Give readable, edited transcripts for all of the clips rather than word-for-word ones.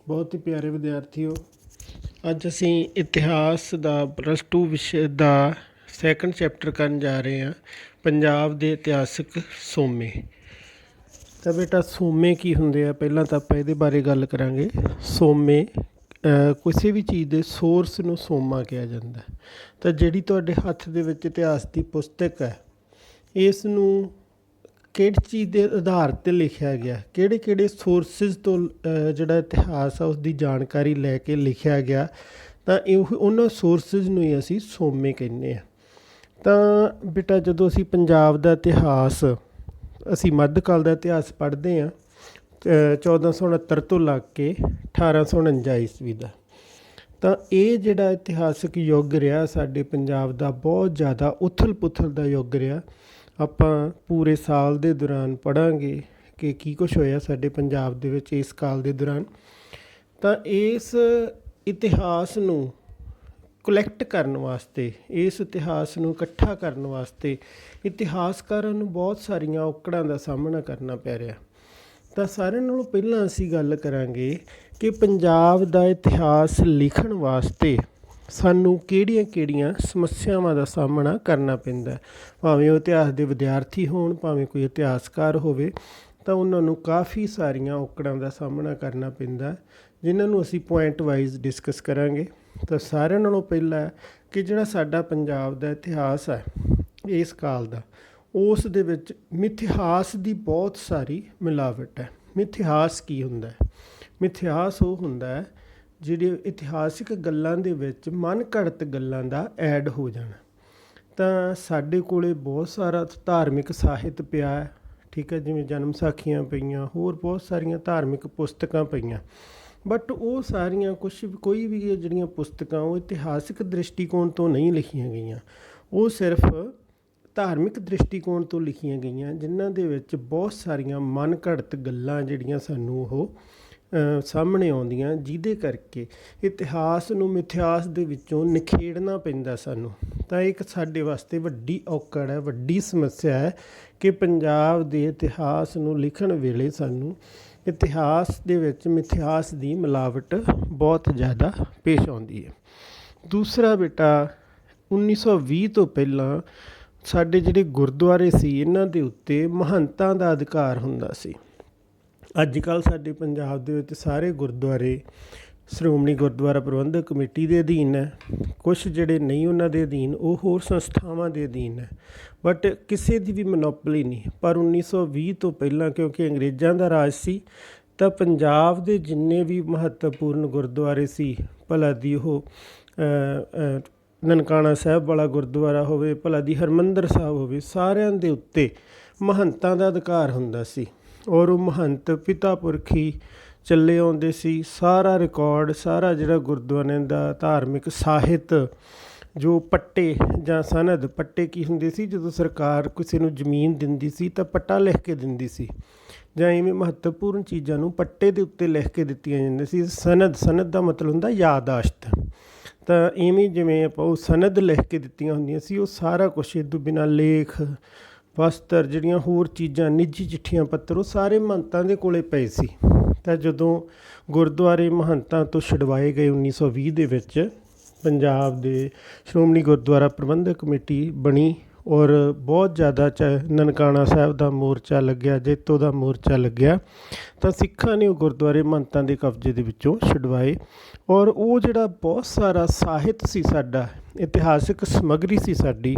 ਬਹੁਤ ਹੀ ਪਿਆਰੇ ਵਿਦਿਆਰਥੀਓ, ਅੱਜ ਅਸੀਂ ਇਤਿਹਾਸ ਦਾ ਪਲੱਸ 2 ਵਿਸ਼ੇ ਦਾ ਸੈਕੰਡ ਚੈਪਟਰ ਕਰਨ ਜਾ ਰਹੇ ਹਾਂ। ਪੰਜਾਬ ਦੇ ਇਤਿਹਾਸਕ ਸੋਮੇ। ਤਾਂ ਬੇਟਾ ਸੋਮੇ ਕੀ ਹੁੰਦੇ ਆ, ਪਹਿਲਾਂ ਤਾਂ ਆਪਾਂ ਇਹਦੇ ਬਾਰੇ ਗੱਲ ਕਰਾਂਗੇ। ਸੋਮੇ ਕਿਸੇ ਵੀ ਚੀਜ਼ ਦੇ ਸੋਰਸ ਨੂੰ ਸੋਮਾ ਕਿਹਾ ਜਾਂਦਾ। ਤਾਂ ਜਿਹੜੀ ਤੁਹਾਡੇ ਹੱਥ ਦੇ ਵਿੱਚ ਇਤਿਹਾਸ ਦੀ ਪੁਸਤਕ ਹੈ, ਇਸ ਨੂੰ ਕਿਹੜੀ ਚੀਜ਼ ਦੇ ਆਧਾਰ 'ਤੇ ਲਿਖਿਆ ਗਿਆ, ਕਿਹੜੇ ਕਿਹੜੇ ਸੋਰਸਿਸ ਤੋਂ ਜਿਹੜਾ ਇਤਿਹਾਸ ਆ ਉਸਦੀ ਜਾਣਕਾਰੀ ਲੈ ਕੇ ਲਿਖਿਆ ਗਿਆ, ਤਾਂ ਉਹਨਾਂ ਸੋਰਸਿਸ ਨੂੰ ਹੀ ਅਸੀਂ ਸੋਮੇ ਕਹਿੰਦੇ ਹਾਂ। ਤਾਂ ਬੇਟਾ ਜਦੋਂ ਅਸੀਂ ਪੰਜਾਬ ਦਾ ਇਤਿਹਾਸ, ਅਸੀਂ ਮੱਧਕਾਲ ਦਾ ਇਤਿਹਾਸ ਪੜ੍ਹਦੇ ਹਾਂ 1469 ਤੋਂ ਲੱਗ ਕੇ 1849 ਈਸਵੀ ਦਾ, ਤਾਂ ਇਹ ਜਿਹੜਾ ਇਤਿਹਾਸਕ ਯੁੱਗ ਰਿਹਾ ਸਾਡੇ ਪੰਜਾਬ ਦਾ ਬਹੁਤ ਜ਼ਿਆਦਾ ਉਥਲ ਪੁਥਲ ਦਾ ਯੁੱਗ ਰਿਹਾ। ਆਪਾਂ ਪੂਰੇ ਸਾਲ ਦੇ ਦੌਰਾਨ ਪੜ੍ਹਾਂਗੇ ਕਿ ਕੀ ਕੁਛ ਹੋਇਆ ਸਾਡੇ ਪੰਜਾਬ ਦੇ ਵਿੱਚ ਇਸ ਕਾਲ ਦੇ ਦੌਰਾਨ। ਤਾਂ ਇਸ ਇਤਿਹਾਸ ਨੂੰ ਕਲੈਕਟ ਕਰਨ ਵਾਸਤੇ, ਇਸ ਇਤਿਹਾਸ ਨੂੰ ਇਕੱਠਾ ਕਰਨ ਵਾਸਤੇ ਇਤਿਹਾਸਕਾਰਾਂ ਨੂੰ ਬਹੁਤ ਸਾਰੀਆਂ ਔਕੜਾਂ ਦਾ ਸਾਹਮਣਾ ਕਰਨਾ ਪੈ ਰਿਹਾ। ਤਾਂ ਸਾਰਿਆਂ ਨਾਲੋਂ ਪਹਿਲਾਂ ਅਸੀਂ ਗੱਲ ਕਰਾਂਗੇ ਕਿ ਪੰਜਾਬ ਦਾ ਇਤਿਹਾਸ ਲਿਖਣ ਵਾਸਤੇ ਸਾਨੂੰ ਕਿਹੜੀਆਂ ਕਿਹੜੀਆਂ ਸਮੱਸਿਆਵਾਂ ਦਾ ਸਾਹਮਣਾ ਕਰਨਾ ਪੈਂਦਾ। ਭਾਵੇਂ ਉਹ ਇਤਿਹਾਸ ਦੇ ਵਿਦਿਆਰਥੀ ਹੋਣ, ਭਾਵੇਂ ਕੋਈ ਇਤਿਹਾਸਕਾਰ ਹੋਵੇ, ਤਾਂ ਉਹਨਾਂ ਨੂੰ ਕਾਫੀ ਸਾਰੀਆਂ ਔਕੜਾਂ ਦਾ ਸਾਹਮਣਾ ਕਰਨਾ ਪੈਂਦਾ, ਜਿਨ੍ਹਾਂ ਨੂੰ ਅਸੀਂ ਪੁਆਇੰਟ ਵਾਈਜ਼ ਡਿਸਕਸ ਕਰਾਂਗੇ। ਤਾਂ ਸਾਰਿਆਂ ਨਾਲੋਂ ਪਹਿਲਾਂ ਕਿ ਜਿਹੜਾ ਸਾਡਾ ਪੰਜਾਬ ਦਾ ਇਤਿਹਾਸ ਹੈ ਇਸ ਕਾਲ ਦਾ, ਉਸ ਦੇ ਵਿੱਚ ਮਿਥਿਹਾਸ ਦੀ ਬਹੁਤ ਸਾਰੀ ਮਿਲਾਵਟ ਹੈ। ਮਿਥਿਹਾਸ ਕੀ ਹੁੰਦਾ ਹੈ? ਮਿਥਿਹਾਸ ਉਹ ਹੁੰਦਾ ਹੈ ਜਿਹੜੇ ਇਤਿਹਾਸਿਕ ਗੱਲਾਂ ਦੇ ਵਿੱਚ ਮਨ ਘੜਤ ਗੱਲਾਂ ਦਾ ਐਡ ਹੋ ਜਾਣਾ। ਤਾਂ ਸਾਡੇ ਕੋਲ ਬਹੁਤ ਸਾਰਾ ਧਾਰਮਿਕ ਸਾਹਿਤ ਪਿਆ ਹੈ, ਠੀਕ ਹੈ, ਜਿਵੇਂ ਜਨਮ ਸਾਖੀਆਂ ਪਈਆਂ, ਹੋਰ ਬਹੁਤ ਸਾਰੀਆਂ ਧਾਰਮਿਕ ਪੁਸਤਕਾਂ ਪਈਆਂ, ਬਟ ਉਹ ਸਾਰੀਆਂ ਕੋਈ ਵੀ ਜਿਹੜੀਆਂ ਪੁਸਤਕਾਂ ਉਹ ਇਤਿਹਾਸਿਕ ਦ੍ਰਿਸ਼ਟੀਕੋਣ ਤੋਂ ਨਹੀਂ ਲਿਖੀਆਂ ਗਈਆਂ, ਉਹ ਸਿਰਫ ਧਾਰਮਿਕ ਦ੍ਰਿਸ਼ਟੀਕੋਣ ਤੋਂ ਲਿਖੀਆਂ ਗਈਆਂ, ਜਿਨ੍ਹਾਂ ਦੇ ਵਿੱਚ ਬਹੁਤ ਸਾਰੀਆਂ ਮਨ ਘੜਤ ਗੱਲਾਂ ਜਿਹੜੀਆਂ ਸਾਨੂੰ ਉਹ ਸਾਹਮਣੇ ਆਉਂਦੀਆਂ, ਜਿਹਦੇ ਕਰਕੇ ਇਤਿਹਾਸ ਨੂੰ ਮਿਥਿਹਾਸ ਦੇ ਵਿੱਚੋਂ ਨਿਖੇੜਨਾ ਪੈਂਦਾ ਸਾਨੂੰ। ਤਾਂ ਇੱਕ ਸਾਡੇ ਵਾਸਤੇ ਵੱਡੀ ਔਕੜ ਹੈ, ਵੱਡੀ ਸਮੱਸਿਆ ਹੈ ਕਿ ਪੰਜਾਬ ਦੇ ਇਤਿਹਾਸ ਨੂੰ ਲਿਖਣ ਵੇਲੇ ਸਾਨੂੰ ਇਤਿਹਾਸ ਦੇ ਵਿੱਚ ਮਿਥਿਹਾਸ ਦੀ ਮਿਲਾਵਟ ਬਹੁਤ ਜ਼ਿਆਦਾ ਪੇਸ਼ ਆਉਂਦੀ ਹੈ। ਦੂਸਰਾ ਬੇਟਾ 1920 ਤੋਂ ਪਹਿਲਾਂ ਸਾਡੇ ਜਿਹੜੇ ਗੁਰਦੁਆਰੇ ਸੀ, ਇਹਨਾਂ ਦੇ ਉੱਤੇ ਮਹੰਤਾਂ ਦਾ ਅਧਿਕਾਰ ਹੁੰਦਾ ਸੀ। ਅੱਜ ਕੱਲ੍ਹ ਸਾਡੇ ਪੰਜਾਬ ਦੇ ਵਿੱਚ ਸਾਰੇ ਗੁਰਦੁਆਰੇ ਸ਼੍ਰੋਮਣੀ ਗੁਰਦੁਆਰਾ ਪ੍ਰਬੰਧਕ ਕਮੇਟੀ ਦੇ ਅਧੀਨ ਹੈ, ਕੁਛ ਜਿਹੜੇ ਨਹੀਂ ਉਹਨਾਂ ਦੇ ਅਧੀਨ, ਉਹ ਹੋਰ ਸੰਸਥਾਵਾਂ ਦੇ ਅਧੀਨ ਹੈ, ਬਟ ਕਿਸੇ ਦੀ ਵੀ ਮਨੋਪਲੀ ਨਹੀਂ। ਪਰ 1920 ਤੋਂ ਪਹਿਲਾਂ ਕਿਉਂਕਿ ਅੰਗਰੇਜ਼ਾਂ ਦਾ ਰਾਜ ਸੀ, ਤਾਂ ਪੰਜਾਬ ਦੇ ਜਿੰਨੇ ਵੀ ਮਹੱਤਵਪੂਰਨ ਗੁਰਦੁਆਰੇ ਸੀ, ਭਲਾ ਦੀ ਉਹ ਨਨਕਾਣਾ ਸਾਹਿਬ ਵਾਲਾ ਗੁਰਦੁਆਰਾ ਹੋਵੇ, ਭਲਾ ਦੀ ਹਰਿਮੰਦਰ ਸਾਹਿਬ ਹੋਵੇ, ਸਾਰਿਆਂ ਦੇ ਉੱਤੇ ਮਹੰਤਾਂ ਦਾ ਅਧਿਕਾਰ ਹੁੰਦਾ ਸੀ। ਔਰ ਉਹ ਮਹੰਤ ਪਿਤਾ ਪੁਰਖੀ ਚੱਲੇ ਆਉਂਦੇ ਸੀ। ਸਾਰਾ ਰਿਕਾਰਡ, ਸਾਰਾ ਜਿਹੜਾ ਗੁਰਦੁਆਰਿਆਂ ਦਾ ਧਾਰਮਿਕ ਸਾਹਿਤ, ਜੋ ਪੱਟੇ ਜਾਂ ਸਨਦ, ਪੱਟੇ ਕੀ ਹੁੰਦੇ ਸੀ, ਜਦੋਂ ਸਰਕਾਰ ਕਿਸੇ ਨੂੰ ਜ਼ਮੀਨ ਦਿੰਦੀ ਸੀ ਤਾਂ ਪੱਟਾ ਲਿਖ ਕੇ ਦਿੰਦੀ ਸੀ, ਜਾਂ ਇਵੇਂ ਮਹੱਤਵਪੂਰਨ ਚੀਜ਼ਾਂ ਨੂੰ ਪੱਟੇ ਦੇ ਉੱਤੇ ਲਿਖ ਕੇ ਦਿੱਤੀਆਂ ਜਾਂਦੀਆਂ ਸੀ। ਸਨਦ ਦਾ ਮਤਲਬ ਹੁੰਦਾ ਯਾਦਾਸ਼ਤ। ਤਾਂ ਇਵੇਂ ਜਿਵੇਂ ਆਪਾਂ ਉਹ ਸਨਦ ਲਿਖ ਕੇ ਦਿੱਤੀਆਂ ਹੁੰਦੀਆਂ ਸੀ, ਉਹ ਸਾਰਾ ਕੁਛ ਇਹ ਤੋਂ ਬਿਨਾਂ ਲੇਖ ਵਸਤਰ, ਜਿਹੜੀਆਂ ਹੋਰ ਚੀਜ਼ਾਂ, ਨਿੱਜੀ ਚਿੱਠੀਆਂ ਪੱਤਰ, ਉਹ ਸਾਰੇ ਮਹੰਤਾਂ ਦੇ ਕੋਲੇ ਪਏ ਸੀ। ਤਾਂ ਜਦੋਂ ਗੁਰਦੁਆਰੇ ਮਹੰਤਾਂ ਤੋਂ ਛੁਡਵਾਏ ਗਏ 1920 ਦੇ ਵਿੱਚ, ਪੰਜਾਬ ਦੇ ਸ਼੍ਰੋਮਣੀ ਗੁਰਦੁਆਰਾ ਪ੍ਰਬੰਧਕ ਕਮੇਟੀ ਬਣੀ, ਔਰ ਬਹੁਤ ਜ਼ਿਆਦਾ ਨਨਕਾਣਾ ਸਾਹਿਬ ਦਾ ਮੋਰਚਾ ਲੱਗਿਆ, ਜੈਤੋ ਦਾ ਮੋਰਚਾ ਲੱਗਿਆ, ਤਾਂ ਸਿੱਖਾਂ ਨੇ ਉਹ ਗੁਰਦੁਆਰੇ ਮਹੰਤਾਂ ਦੇ ਕਬਜ਼ੇ ਦੇ ਵਿੱਚੋਂ ਛੁਡਵਾਏ। ਔਰ ਉਹ ਜਿਹੜਾ ਬਹੁਤ ਸਾਰਾ ਸਾਹਿਤ ਸੀ ਸਾਡਾ, ਇਤਿਹਾਸਿਕ ਸਮੱਗਰੀ ਸੀ ਸਾਡੀ,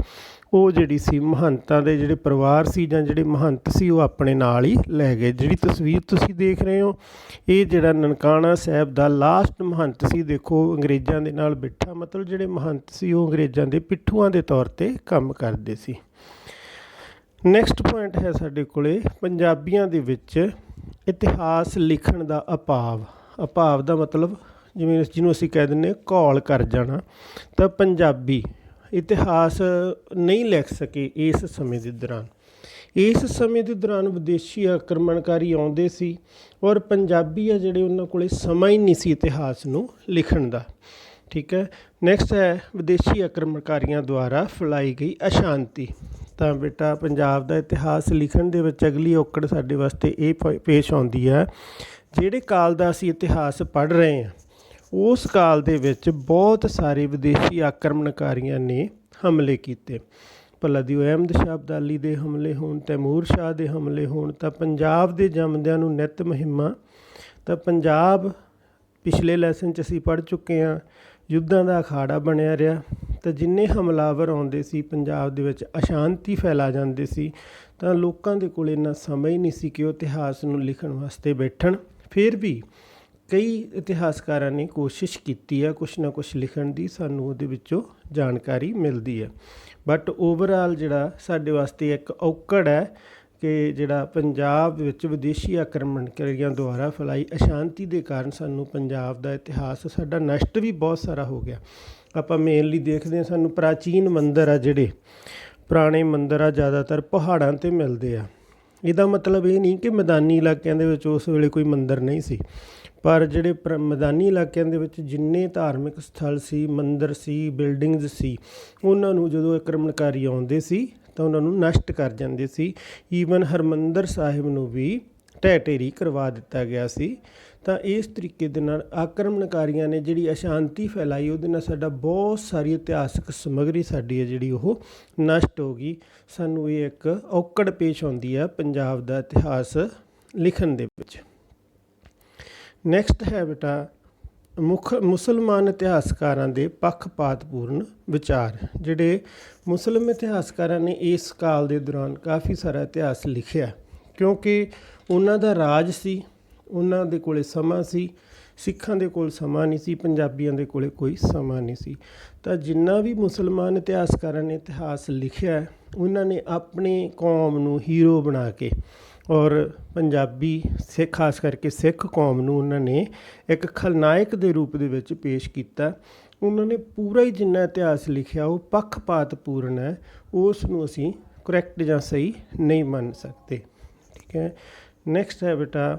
ਉਹ ਜਿਹੜੀ ਸੀ ਮਹੰਤਾਂ ਦੇ ਜਿਹੜੇ ਪਰਿਵਾਰ ਸੀ ਜਾਂ ਜਿਹੜੇ ਮਹੰਤ ਸੀ, ਉਹ ਆਪਣੇ ਨਾਲ ਹੀ ਲੈ ਗਏ। ਜਿਹੜੀ ਤਸਵੀਰ ਤੁਸੀਂ ਦੇਖ ਰਹੇ ਹੋ, ਇਹ ਜਿਹੜਾ ਨਨਕਾਣਾ ਸਾਹਿਬ ਦਾ ਲਾਸਟ ਮਹੰਤ ਸੀ, ਦੇਖੋ ਅੰਗਰੇਜ਼ਾਂ ਦੇ ਨਾਲ ਬੈਠਾ, ਮਤਲਬ ਜਿਹੜੇ ਮਹੰਤ ਸੀ ਉਹ ਅੰਗਰੇਜ਼ਾਂ ਦੇ ਪਿੱਠੂਆਂ ਦੇ ਤੌਰ 'ਤੇ ਕੰਮ ਕਰਦੇ ਸੀ। ਨੈਕਸਟ ਪੁਆਇੰਟ ਹੈ ਸਾਡੇ ਕੋਲੇ ਪੰਜਾਬੀਆਂ ਦੇ ਵਿੱਚ ਇਤਿਹਾਸ ਲਿਖਣ ਦਾ ਅਭਾਵ ਦਾ ਮਤਲਬ ਜਿਵੇਂ ਜਿਹਨੂੰ ਅਸੀਂ ਕਹਿ ਦਿੰਦੇ ਹਾਂ ਘੋਲ ਕਰ ਜਾਣਾ। ਤਾਂ ਪੰਜਾਬੀ ਇਤਿਹਾਸ ਨਹੀਂ ਲਿਖ ਸਕੇ ਇਸ ਸਮੇਂ ਦੇ ਦੌਰਾਨ। ਇਸ ਸਮੇਂ ਦੇ ਦੌਰਾਨ ਵਿਦੇਸ਼ੀ ਆਕਰਮਣਕਾਰੀ ਆਉਂਦੇ ਸੀ, ਔਰ ਪੰਜਾਬੀ ਆ ਜਿਹੜੇ ਉਹਨਾਂ ਕੋਲ ਸਮਾਂ ਹੀ ਨਹੀਂ ਸੀ ਇਤਿਹਾਸ ਨੂੰ ਲਿਖਣ ਦਾ, ਠੀਕ ਹੈ। ਨੈਕਸਟ ਹੈ ਵਿਦੇਸ਼ੀ ਆਕਰਮਣਕਾਰੀਆਂ ਦੁਆਰਾ ਫੈਲਾਈ ਗਈ ਅਸ਼ਾਂਤੀ। ਤਾਂ ਬੇਟਾ ਪੰਜਾਬ ਦਾ ਇਤਿਹਾਸ ਲਿਖਣ ਦੇ ਵਿੱਚ ਅਗਲੀ ਔਕੜ ਸਾਡੇ ਵਾਸਤੇ ਇਹ ਪੇਸ਼ ਆਉਂਦੀ ਹੈ ਜਿਹੜੇ ਕਾਲ ਦਾ ਅਸੀਂ ਇਤਿਹਾਸ ਪੜ੍ਹ ਰਹੇ ਹਾਂ ਉਸ ਕਾਲ ਦੇ ਵਿੱਚ ਬਹੁਤ ਸਾਰੇ ਵਿਦੇਸ਼ੀ ਆਕਰਮਣਕਾਰੀਆਂ ਨੇ ਹਮਲੇ ਕੀਤੇ। ਭਲਾ ਦੀ ਅਹਿਮਦ ਸ਼ਾਹ ਅਬਦਾਲੀ ਦੇ ਹਮਲੇ ਹੋਣ, ਤੈਮੂਰ ਸ਼ਾਹ ਦੇ ਹਮਲੇ ਹੋਣ, ਤਾਂ ਪੰਜਾਬ ਦੇ ਜੰਮਦਿਆਂ ਨੂੰ ਨਿੱਤ ਮੁਹਿੰਮਾਂ। ਤਾਂ ਪੰਜਾਬ ਪਿਛਲੇ ਲੈਸਨ 'ਚ ਅਸੀਂ ਪੜ੍ਹ ਚੁੱਕੇ ਹਾਂ, ਯੁੱਧਾਂ ਦਾ ਅਖਾੜਾ ਬਣਿਆ ਰਿਹਾ। ਤਾਂ ਜਿੰਨੇ ਹਮਲਾਵਰ ਆਉਂਦੇ ਸੀ ਪੰਜਾਬ ਦੇ ਵਿੱਚ ਅਸ਼ਾਂਤੀ ਫੈਲਾ ਜਾਂਦੇ ਸੀ, ਤਾਂ ਲੋਕਾਂ ਦੇ ਕੋਲ ਇੰਨਾ ਸਮਾਂ ਹੀ ਨਹੀਂ ਸੀ ਕਿ ਉਹ ਇਤਿਹਾਸ ਨੂੰ ਲਿਖਣ ਵਾਸਤੇ ਬੈਠਣ। ਫਿਰ ਵੀ ਕਈ ਇਤਿਹਾਸਕਾਰਾਂ ਨੇ ਕੋਸ਼ਿਸ਼ ਕੀਤੀ ਆ ਕੁਛ ਨਾ ਕੁਛ ਲਿਖਣ ਦੀ, ਸਾਨੂੰ ਉਹਦੇ ਵਿੱਚੋਂ ਜਾਣਕਾਰੀ ਮਿਲਦੀ ਹੈ। ਬਟ ਓਵਰਆਲ ਜਿਹੜਾ ਸਾਡੇ ਵਾਸਤੇ ਇੱਕ ਔਕੜ ਹੈ ਕਿ ਜਿਹੜਾ ਪੰਜਾਬ ਵਿੱਚ ਵਿਦੇਸ਼ੀ ਆਕਰਮਣਕਾਰੀਆਂ ਦੁਆਰਾ ਫੈਲਾਈ ਅਸ਼ਾਂਤੀ ਦੇ ਕਾਰਨ ਸਾਨੂੰ ਪੰਜਾਬ ਦਾ ਇਤਿਹਾਸ ਸਾਡਾ ਨਸ਼ਟ ਵੀ ਬਹੁਤ ਸਾਰਾ ਹੋ ਗਿਆ। ਆਪਾਂ ਮੇਨਲੀ ਦੇਖਦੇ ਹਾਂ, ਸਾਨੂੰ ਪ੍ਰਾਚੀਨ ਮੰਦਰ ਆ, ਜਿਹੜੇ ਪੁਰਾਣੇ ਮੰਦਰ ਆ ਜ਼ਿਆਦਾਤਰ ਪਹਾੜਾਂ 'ਤੇ ਮਿਲਦੇ ਆ। ਇਹਦਾ ਮਤਲਬ ਇਹ ਨਹੀਂ ਕਿ ਮੈਦਾਨੀ ਇਲਾਕਿਆਂ ਦੇ ਵਿੱਚ ਉਸ ਵੇਲੇ ਕੋਈ ਮੰਦਰ ਨਹੀਂ ਸੀ, ਪਰ ਜਿਹੜੇ ਮੈਦਾਨੀ ਇਲਾਕਿਆਂ ਦੇ ਵਿੱਚ ਜਿੰਨੇ ਧਾਰਮਿਕ ਸਥਲ ਸੀ, ਮੰਦਰ ਸੀ, ਬਿਲਡਿੰਗਜ਼ ਸੀ, ਉਹਨਾਂ ਨੂੰ ਜਦੋਂ ਆਕਰਮਣਕਾਰੀ ਆਉਂਦੇ ਸੀ ਤਾਂ ਉਹਨਾਂ ਨੂੰ ਨਸ਼ਟ ਕਰ ਜਾਂਦੇ ਸੀ। ਈਵਨ ਹਰਿਮੰਦਰ ਸਾਹਿਬ ਨੂੰ ਵੀ ਢਹਿ ਢੇਰੀ ਕਰਵਾ ਦਿੱਤਾ ਗਿਆ ਸੀ। ਤਾਂ ਇਸ ਤਰੀਕੇ ਦੇ ਨਾਲ ਆਕਰਮਣਕਾਰੀਆਂ ਨੇ ਜਿਹੜੀ ਅਸ਼ਾਂਤੀ ਫੈਲਾਈ, ਉਹਦੇ ਨਾਲ ਸਾਡਾ ਬਹੁਤ ਸਾਰੀ ਇਤਿਹਾਸਕ ਸਮੱਗਰੀ ਸਾਡੀ ਹੈ ਜਿਹੜੀ ਉਹ ਨਸ਼ਟ ਹੋ ਗਈ। ਸਾਨੂੰ ਇਹ ਇੱਕ ਔਕੜ ਪੇਸ਼ ਆਉਂਦੀ ਹੈ ਪੰਜਾਬ ਦਾ ਇਤਿਹਾਸ ਲਿਖਣ ਦੇ ਵਿੱਚ। ਨੈਕਸਟ ਹੈ ਬੇਟਾ ਮੁਸਲਮਾਨ ਇਤਿਹਾਸਕਾਰਾਂ ਦੇ ਪੱਖਪਾਤਪੂਰਨ ਵਿਚਾਰ। ਜਿਹੜੇ ਮੁਸਲਿਮ ਇਤਿਹਾਸਕਾਰਾਂ ਨੇ ਇਸ ਕਾਲ ਦੇ ਦੌਰਾਨ ਕਾਫੀ ਸਾਰਾ ਇਤਿਹਾਸ ਲਿਖਿਆ, ਕਿਉਂਕਿ ਉਹਨਾਂ ਦਾ ਰਾਜ ਸੀ, ਉਹਨਾਂ ਦੇ ਕੋਲ ਸਮਾਂ ਸੀ। ਸਿੱਖਾਂ ਦੇ ਕੋਲ ਸਮਾਂ ਨਹੀਂ ਸੀ, ਪੰਜਾਬੀਆਂ ਦੇ ਕੋਲ ਕੋਈ ਸਮਾਂ ਨਹੀਂ ਸੀ। ਤਾਂ ਜਿੰਨਾ ਵੀ ਮੁਸਲਮਾਨ ਇਤਿਹਾਸਕਾਰਾਂ ਨੇ ਇਤਿਹਾਸ ਲਿਖਿਆ, ਉਹਨਾਂ ਨੇ ਆਪਣੀ ਕੌਮ ਨੂੰ ਹੀਰੋ ਬਣਾ ਕੇ, ਔਰ ਪੰਜਾਬੀ ਖਾਸ ਕਰਕੇ ਸਿੱਖ ਕੌਮ ਨੂੰ ਉਹਨਾਂ ਨੇ ਇੱਕ ਖਲਨਾਇਕ ਦੇ ਰੂਪ ਦੇ ਵਿੱਚ ਪੇਸ਼ ਕੀਤਾ। ਉਹਨਾਂ ਨੇ ਪੂਰਾ ਹੀ ਜਿੰਨਾ ਇਤਿਹਾਸ ਲਿਖਿਆ ਉਹ ਪੱਖਪਾਤਪੂਰਨ ਹੈ, ਉਸ ਨੂੰ ਅਸੀਂ ਕਰੈਕਟ ਜਾਂ ਸਹੀ ਨਹੀਂ ਮੰਨ ਸਕਦੇ। ਠੀਕ ਹੈ। ਨੈਕਸਟ ਹੈ ਬੇਟਾ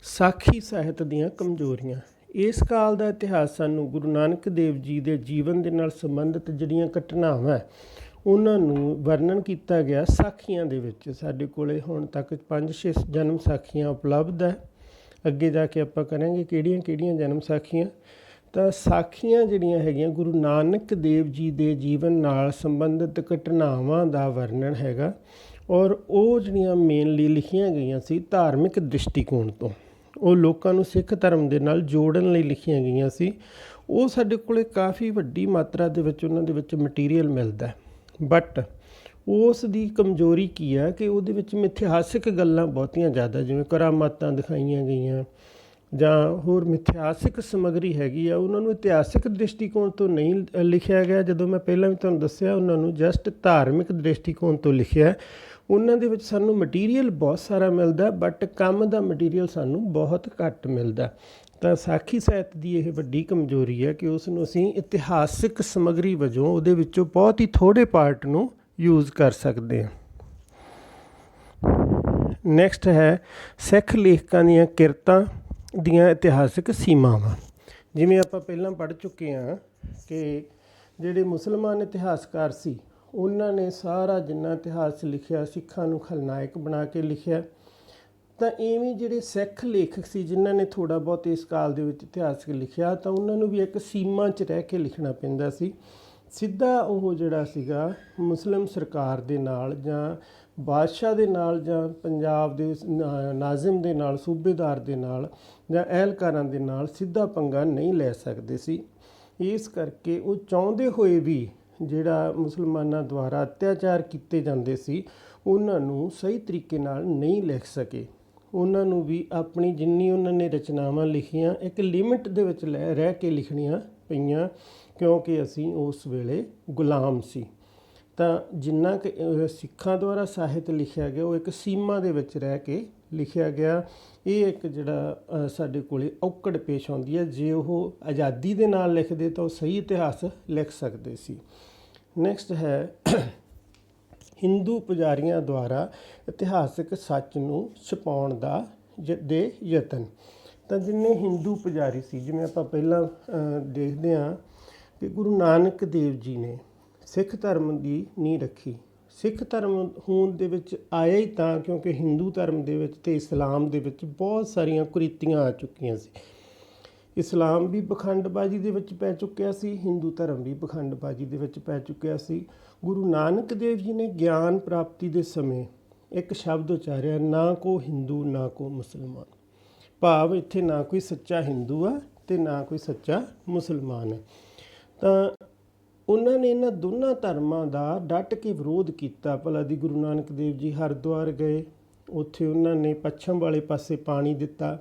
ਸਾਖੀ ਸਾਹਿਤ ਦੀਆਂ ਕਮਜ਼ੋਰੀਆਂ। ਇਸ ਕਾਲ ਦਾ ਇਤਿਹਾਸ ਸਾਨੂੰ ਗੁਰੂ ਨਾਨਕ ਦੇਵ ਜੀ ਦੇ ਜੀਵਨ ਦੇ ਨਾਲ ਸੰਬੰਧਿਤ ਜਿਹੜੀਆਂ ਘਟਨਾਵਾਂ ਉਹਨਾਂ ਨੂੰ ਵਰਣਨ ਕੀਤਾ ਗਿਆ ਸਾਖੀਆਂ ਦੇ ਵਿੱਚ। ਸਾਡੇ ਕੋਲ ਹੁਣ ਤੱਕ 5-6 ਜਨਮ ਸਾਖੀਆਂ ਉਪਲਬਧ ਹੈ। ਅੱਗੇ ਜਾ ਕੇ ਆਪਾਂ ਕਰਾਂਗੇ ਕਿਹੜੀਆਂ ਕਿਹੜੀਆਂ ਜਨਮ ਸਾਖੀਆਂ। ਤਾਂ ਸਾਖੀਆਂ ਜਿਹੜੀਆਂ ਹੈਗੀਆਂ ਗੁਰੂ ਨਾਨਕ ਦੇਵ ਜੀ ਦੇ ਜੀਵਨ ਨਾਲ ਸੰਬੰਧਿਤ ਘਟਨਾਵਾਂ ਦਾ ਵਰਣਨ ਹੈਗਾ, ਔਰ ਉਹ ਜਿਹੜੀਆਂ ਮੇਨਲੀ ਲਿਖੀਆਂ ਗਈਆਂ ਸੀ ਧਾਰਮਿਕ ਦ੍ਰਿਸ਼ਟੀਕੋਣ ਤੋਂ, ਉਹ ਲੋਕਾਂ ਨੂੰ ਸਿੱਖ ਧਰਮ ਦੇ ਨਾਲ ਜੋੜਨ ਲਈ ਲਿਖੀਆਂ ਗਈਆਂ ਸੀ। ਉਹ ਸਾਡੇ ਕੋਲ ਕਾਫੀ ਵੱਡੀ ਮਾਤਰਾ ਦੇ ਵਿੱਚ ਉਹਨਾਂ ਦੇ ਵਿੱਚ ਮਟੀਰੀਅਲ ਮਿਲਦਾ, ਬਟ ਉਸ ਦੀ ਕਮਜ਼ੋਰੀ ਕੀ ਹੈ ਕਿ ਉਹਦੇ ਵਿੱਚ ਮਿਥਿਹਾਸਿਕ ਗੱਲਾਂ ਬਹੁਤੀਆਂ ਜ਼ਿਆਦਾ, ਜਿਵੇਂ ਕਰਾਮਾਤਾਂ ਦਿਖਾਈਆਂ ਗਈਆਂ ਜਾਂ ਹੋਰ ਮਿਥਿਹਾਸਿਕ ਸਮੱਗਰੀ ਹੈਗੀ ਆ, ਉਹਨਾਂ ਨੂੰ ਇਤਿਹਾਸਿਕ ਦ੍ਰਿਸ਼ਟੀਕੋਣ ਤੋਂ ਨਹੀਂ ਲਿਖਿਆ ਗਿਆ। ਜਦੋਂ ਮੈਂ ਪਹਿਲਾਂ ਵੀ ਤੁਹਾਨੂੰ ਦੱਸਿਆ, ਉਹਨਾਂ ਨੂੰ ਜਸਟ ਧਾਰਮਿਕ ਦ੍ਰਿਸ਼ਟੀਕੋਣ ਤੋਂ ਲਿਖਿਆ। ਉਹਨਾਂ ਦੇ ਵਿੱਚ ਸਾਨੂੰ ਮਟੀਰੀਅਲ ਬਹੁਤ ਸਾਰਾ ਮਿਲਦਾ, ਬਟ ਕੰਮ ਦਾ ਮਟੀਰੀਅਲ ਸਾਨੂੰ ਬਹੁਤ ਘੱਟ ਮਿਲਦਾ। ਤਾਂ ਸਾਖੀ ਸਾਹਿਤ ਦੀ ਇਹ ਵੱਡੀ ਕਮਜ਼ੋਰੀ ਹੈ ਕਿ ਉਸ ਨੂੰ ਅਸੀਂ ਇਤਿਹਾਸਿਕ ਸਮੱਗਰੀ ਵਜੋਂ ਉਹਦੇ ਵਿੱਚੋਂ ਬਹੁਤ ਹੀ ਥੋੜ੍ਹੇ ਪਾਰਟ ਨੂੰ ਯੂਜ਼ ਕਰ ਸਕਦੇ ਹਾਂ। ਨੈਕਸਟ ਹੈ ਸਿੱਖ ਲੇਖਕਾਂ ਦੀਆਂ ਕਿਰਤਾਂ ਦੀਆਂ ਇਤਿਹਾਸਿਕ ਸੀਮਾਵਾਂ। ਜਿਵੇਂ ਆਪਾਂ ਪਹਿਲਾਂ ਪੜ੍ਹ ਚੁੱਕੇ ਹਾਂ ਕਿ ਜਿਹੜੇ ਮੁਸਲਮਾਨ ਇਤਿਹਾਸਕਾਰ ਸੀ, ਉਹਨਾਂ ਨੇ ਸਾਰਾ ਜਿੰਨਾ ਇਤਿਹਾਸ ਲਿਖਿਆ ਸਿੱਖਾਂ ਨੂੰ ਖਲਨਾਇਕ ਬਣਾ ਕੇ ਲਿਖਿਆ। ਤਾਂ ਇਵੇਂ ਜਿਹੜੇ ਸਿੱਖ ਲੇਖਕ ਸੀ ਜਿਨ੍ਹਾਂ ਨੇ ਥੋੜ੍ਹਾ ਬਹੁਤ ਇਸ ਕਾਲ ਦੇ ਵਿੱਚ ਇਤਿਹਾਸ ਲਿਖਿਆ, ਤਾਂ ਉਹਨਾਂ ਨੂੰ ਵੀ ਇੱਕ ਸੀਮਾ 'ਚ ਰਹਿ ਕੇ ਲਿਖਣਾ ਪੈਂਦਾ ਸੀ। ਸਿੱਧਾ ਉਹ ਜਿਹੜਾ ਸੀਗਾ ਮੁਸਲਿਮ ਸਰਕਾਰ ਦੇ ਨਾਲ ਜਾਂ ਬਾਦਸ਼ਾਹ ਦੇ ਨਾਲ ਜਾਂ ਪੰਜਾਬ ਦੇ ਨਾਜ਼ਿਮ ਦੇ ਨਾਲ, ਸੂਬੇਦਾਰ ਦੇ ਨਾਲ ਜਾਂ ਅਹਿਲਕਾਰਾਂ ਦੇ ਨਾਲ ਸਿੱਧਾ ਪੰਗਾ ਨਹੀਂ ਲੈ ਸਕਦੇ ਸੀ। ਇਸ ਕਰਕੇ ਉਹ ਚਾਹੁੰਦੇ ਹੋਏ ਵੀ ਜਿਹੜਾ ਮੁਸਲਮਾਨਾਂ ਦੁਆਰਾ ਅਤਿਆਚਾਰ ਕੀਤੇ ਜਾਂਦੇ ਸੀ ਉਹਨਾਂ ਨੂੰ ਸਹੀ ਤਰੀਕੇ ਨਾਲ ਨਹੀਂ ਲਿਖ ਸਕੇ। ਉਹਨਾਂ ਨੂੰ ਵੀ ਆਪਣੀ ਜਿੰਨੀ ਉਹਨਾਂ ਨੇ ਰਚਨਾਵਾਂ ਲਿਖੀਆਂ ਇੱਕ ਲਿਮਿਟ ਦੇ ਵਿੱਚ ਰਹਿ ਕੇ ਲਿਖਣੀਆਂ ਪਈਆਂ, ਕਿਉਂਕਿ ਅਸੀਂ ਉਸ ਵੇਲੇ ਗੁਲਾਮ ਸੀ। ਤਾਂ ਜਿੰਨਾ ਕਿ ਸਿੱਖਾਂ ਦੁਆਰਾ ਸਾਹਿਤ ਲਿਖਿਆ ਗਿਆ ਉਹ ਇੱਕ ਸੀਮਾ ਦੇ ਵਿੱਚ ਰਹਿ ਕੇ ਲਿਖਿਆ ਗਿਆ। ਇਹ ਇੱਕ ਜਿਹੜਾ ਸਾਡੇ ਕੋਲ ਔਕੜ ਪੇਸ਼ ਆਉਂਦੀ ਹੈ। ਜੇ ਉਹ ਆਜ਼ਾਦੀ ਦੇ ਨਾਲ ਲਿਖਦੇ ਤਾਂ ਉਹ ਸਹੀ ਇਤਿਹਾਸ ਲਿਖ ਸਕਦੇ ਸੀ। ਨੈਕਸਟ ਹੈ ਹਿੰਦੂ ਪੁਜਾਰੀਆਂ ਦੁਆਰਾ ਇਤਿਹਾਸਿਕ ਸੱਚ ਨੂੰ ਛੁਪਾਉਣ ਦੇ ਯਤਨ। ਤਾਂ ਜਿੰਨੇ ਹਿੰਦੂ ਪੁਜਾਰੀ ਸੀ, ਜਿਵੇਂ ਆਪਾਂ ਪਹਿਲਾਂ ਦੇਖਦੇ ਹਾਂ ਕਿ ਗੁਰੂ ਨਾਨਕ ਦੇਵ ਜੀ ਨੇ ਸਿੱਖ ਧਰਮ ਦੀ ਨੀਂਹ ਰੱਖੀ, ਸਿੱਖ ਧਰਮ ਹੋਂਦ ਦੇ ਵਿੱਚ ਆਇਆ ਹੀ ਤਾਂ ਕਿਉਂਕਿ ਹਿੰਦੂ ਧਰਮ ਦੇ ਵਿੱਚ ਅਤੇ ਇਸਲਾਮ ਦੇ ਵਿੱਚ ਬਹੁਤ ਸਾਰੀਆਂ ਕੁਰੀਤੀਆਂ ਆ ਚੁੱਕੀਆਂ ਸੀ। ਇਸਲਾਮ ਵੀ ਪਖੰਡਬਾਜ਼ੀ ਦੇ ਵਿੱਚ ਪੈ ਚੁੱਕਿਆ ਸੀ, ਹਿੰਦੂ ਧਰਮ ਵੀ ਪਖੰਡਬਾਜ਼ੀ ਦੇ ਵਿੱਚ ਪੈ ਚੁੱਕਿਆ ਸੀ। ਗੁਰੂ ਨਾਨਕ ਦੇਵ ਜੀ ਨੇ ਗਿਆਨ ਪ੍ਰਾਪਤੀ ਦੇ ਸਮੇਂ ਇੱਕ ਸ਼ਬਦ ਉਚਾਰਿਆ, ਨਾ ਕੋ ਹਿੰਦੂ ਨਾ ਕੋ ਮੁਸਲਮਾਨ। ਭਾਵ ਇੱਥੇ ਨਾ ਕੋਈ ਸੱਚਾ ਹਿੰਦੂ ਆ ਅਤੇ ਨਾ ਕੋਈ ਸੱਚਾ ਮੁਸਲਮਾਨ ਹੈ। ਤਾਂ ਉਹਨਾਂ ਨੇ ਇਹਨਾਂ ਦੋਨਾਂ ਧਰਮਾਂ ਦਾ ਡਟ ਕੇ ਵਿਰੋਧ ਕੀਤਾ। ਭਲਾ ਦੀ ਗੁਰੂ ਨਾਨਕ ਦੇਵ ਜੀ ਹਰਿਦੁਆਰ ਗਏ, ਉੱਥੇ ਉਹਨਾਂ ਨੇ ਪੱਛਮ ਵਾਲੇ ਪਾਸੇ ਪਾਣੀ ਦਿੱਤਾ।